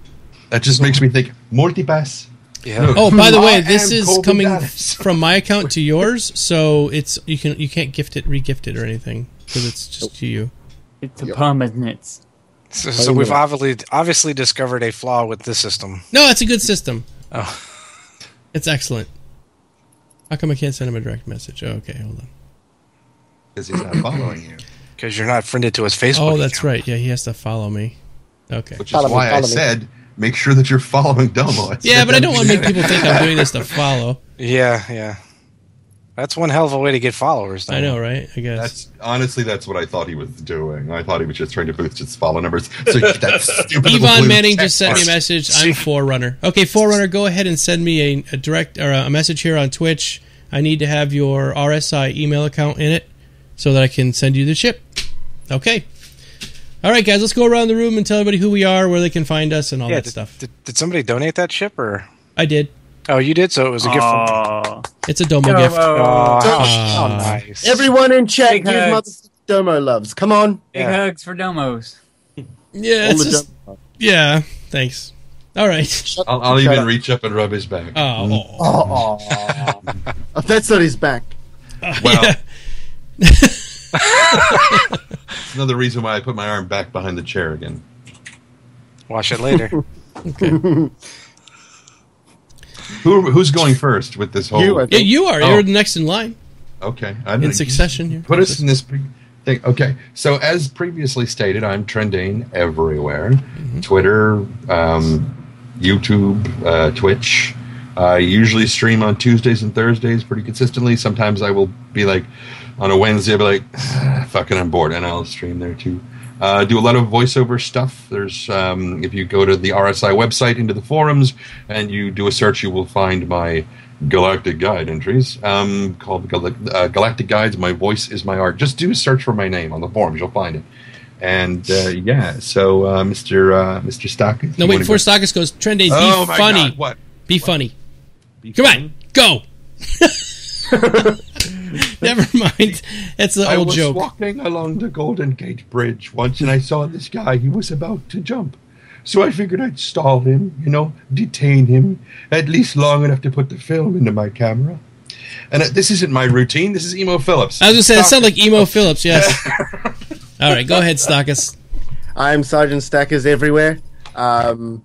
That just makes me think, multipass. Yeah. Oh, by the way, I this am is Colby coming Dallas. from my account to yours, so you can't gift it, re-gift it, or anything, because it's just to you. It's a permanent. So we've obviously discovered a flaw with this system. No, it's a good system. Oh. It's excellent. How come I can't send him a direct message? Oh, okay, hold on. Because he's not following you. Because you're not friended to his Facebook Oh, that's account. right. Yeah, he has to follow me. Okay. Which is why I said, make sure that you're following Domo. Yeah, but I don't want to make people think I'm doing this to follow. Yeah. That's one hell of a way to get followers. I know, right? I guess. That's what I thought he was doing. I thought he was just trying to boost his follow numbers. So that's stupid. Yvonne Manning just sent me a message. I'm Forerunner. Okay, Forerunner, go ahead and send me a direct or a message here on Twitch. I need to have your RSI email account in it so that I can send you the chip. Okay. All right, guys, let's go around the room and tell everybody who we are, where they can find us, and all that stuff. Did somebody donate that chip, or? I did. Oh, you did? So it was a gift from... It's a Domo gift. Oh, how nice. Everyone in chat, Big give hugs. Mother Domo loves. Come on. Big hugs for Domos. Yeah, it's just, yeah, thanks. All right. I'll even reach up and rub his back. Oh. That's not his back. Well, another reason why I put my arm back behind the chair again. Wash it later. Okay. Who's going first with this whole? Yeah, you are. You're the next in line. Okay. In succession here. Put us in this thing. Okay. So as previously stated, I'm trending everywhere. Twitter, YouTube, Twitch. I usually stream on Tuesdays and Thursdays pretty consistently. Sometimes I will be like, on a Wednesday, I'll be like, fucking I'm bored, and I'll stream there too. Do a lot of voiceover stuff. There's if you go to the RSI website, into the forums, and you do a search, you will find my Galactic Guide entries called Galactic Guides. My voice is my art. Just do a search for my name on the forums. You'll find it. And yeah, so Mr. Stockus. No, wait, before Stockus goes, Trendy, be funny. God, what? Be funny. Come on, go. Never mind. That's the old joke. I was walking along the Golden Gate Bridge once, and I saw this guy. He was about to jump. So I figured I'd stall him, detain him, at least long enough to put the film into my camera. And this isn't my routine. This is Emo Phillips. I was going to say, that sounds like Emo Phillips, yes. All right, go ahead, Stockus. I'm Sergeant Stackers everywhere. I'm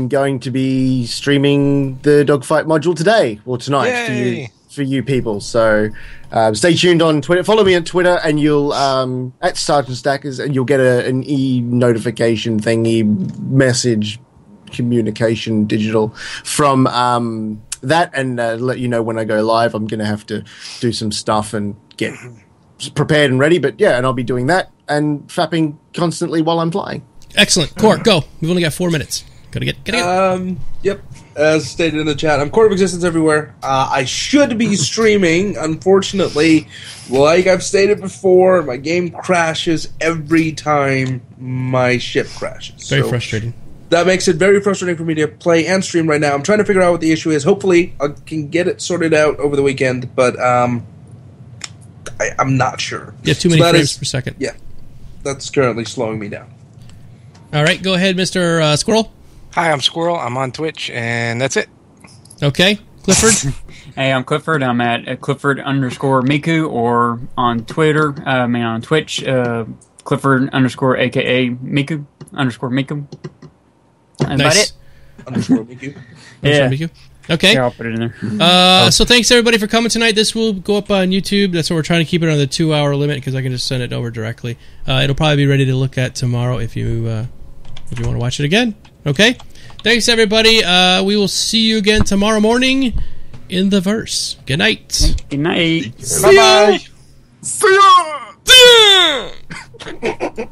going to be streaming the dogfight module today, or tonight, for you people. So stay tuned on Twitter. Follow me on Twitter, and you'll at Sergeant Stackers, and you'll get an e-notification thingy, message, communication, digital from that, and let you know when I go live. I'm going to have to do some stuff and get prepared and ready, but yeah, and I'll be doing that and fapping constantly while I'm flying. Excellent. Court, go. We've only got 4 minutes. Gotta get. Yep. As stated in the chat, I'm Court of Existence everywhere. I should be streaming. Unfortunately, like I've stated before, my game crashes every time my ship crashes. Very frustrating. That makes it very frustrating for me to play and stream right now. I'm trying to figure out what the issue is. Hopefully, I can get it sorted out over the weekend, but I'm not sure. Yeah, too many frames per second. Yeah, that's currently slowing me down. All right, go ahead, Mr. Squirrel. Hi, I'm SQiRL. I'm on Twitch, and that's it. Okay, Clifford. Hey, I'm Clifford. I'm at Clifford_Miku, or on Twitter, on Twitch, Clifford _AKA Miku _Miku. That's about it. Underscore Miku. Yeah. Miku. Okay. Yeah, I'll put it in there. So thanks everybody for coming tonight. This will go up on YouTube. That's what we're trying to keep it on the 2-hour limit because I can just send it over directly. It'll probably be ready to look at tomorrow if you want to watch it again. Okay. Thanks everybody. We will see you again tomorrow morning in the verse. Good night. Good night. See ya. See ya! See ya.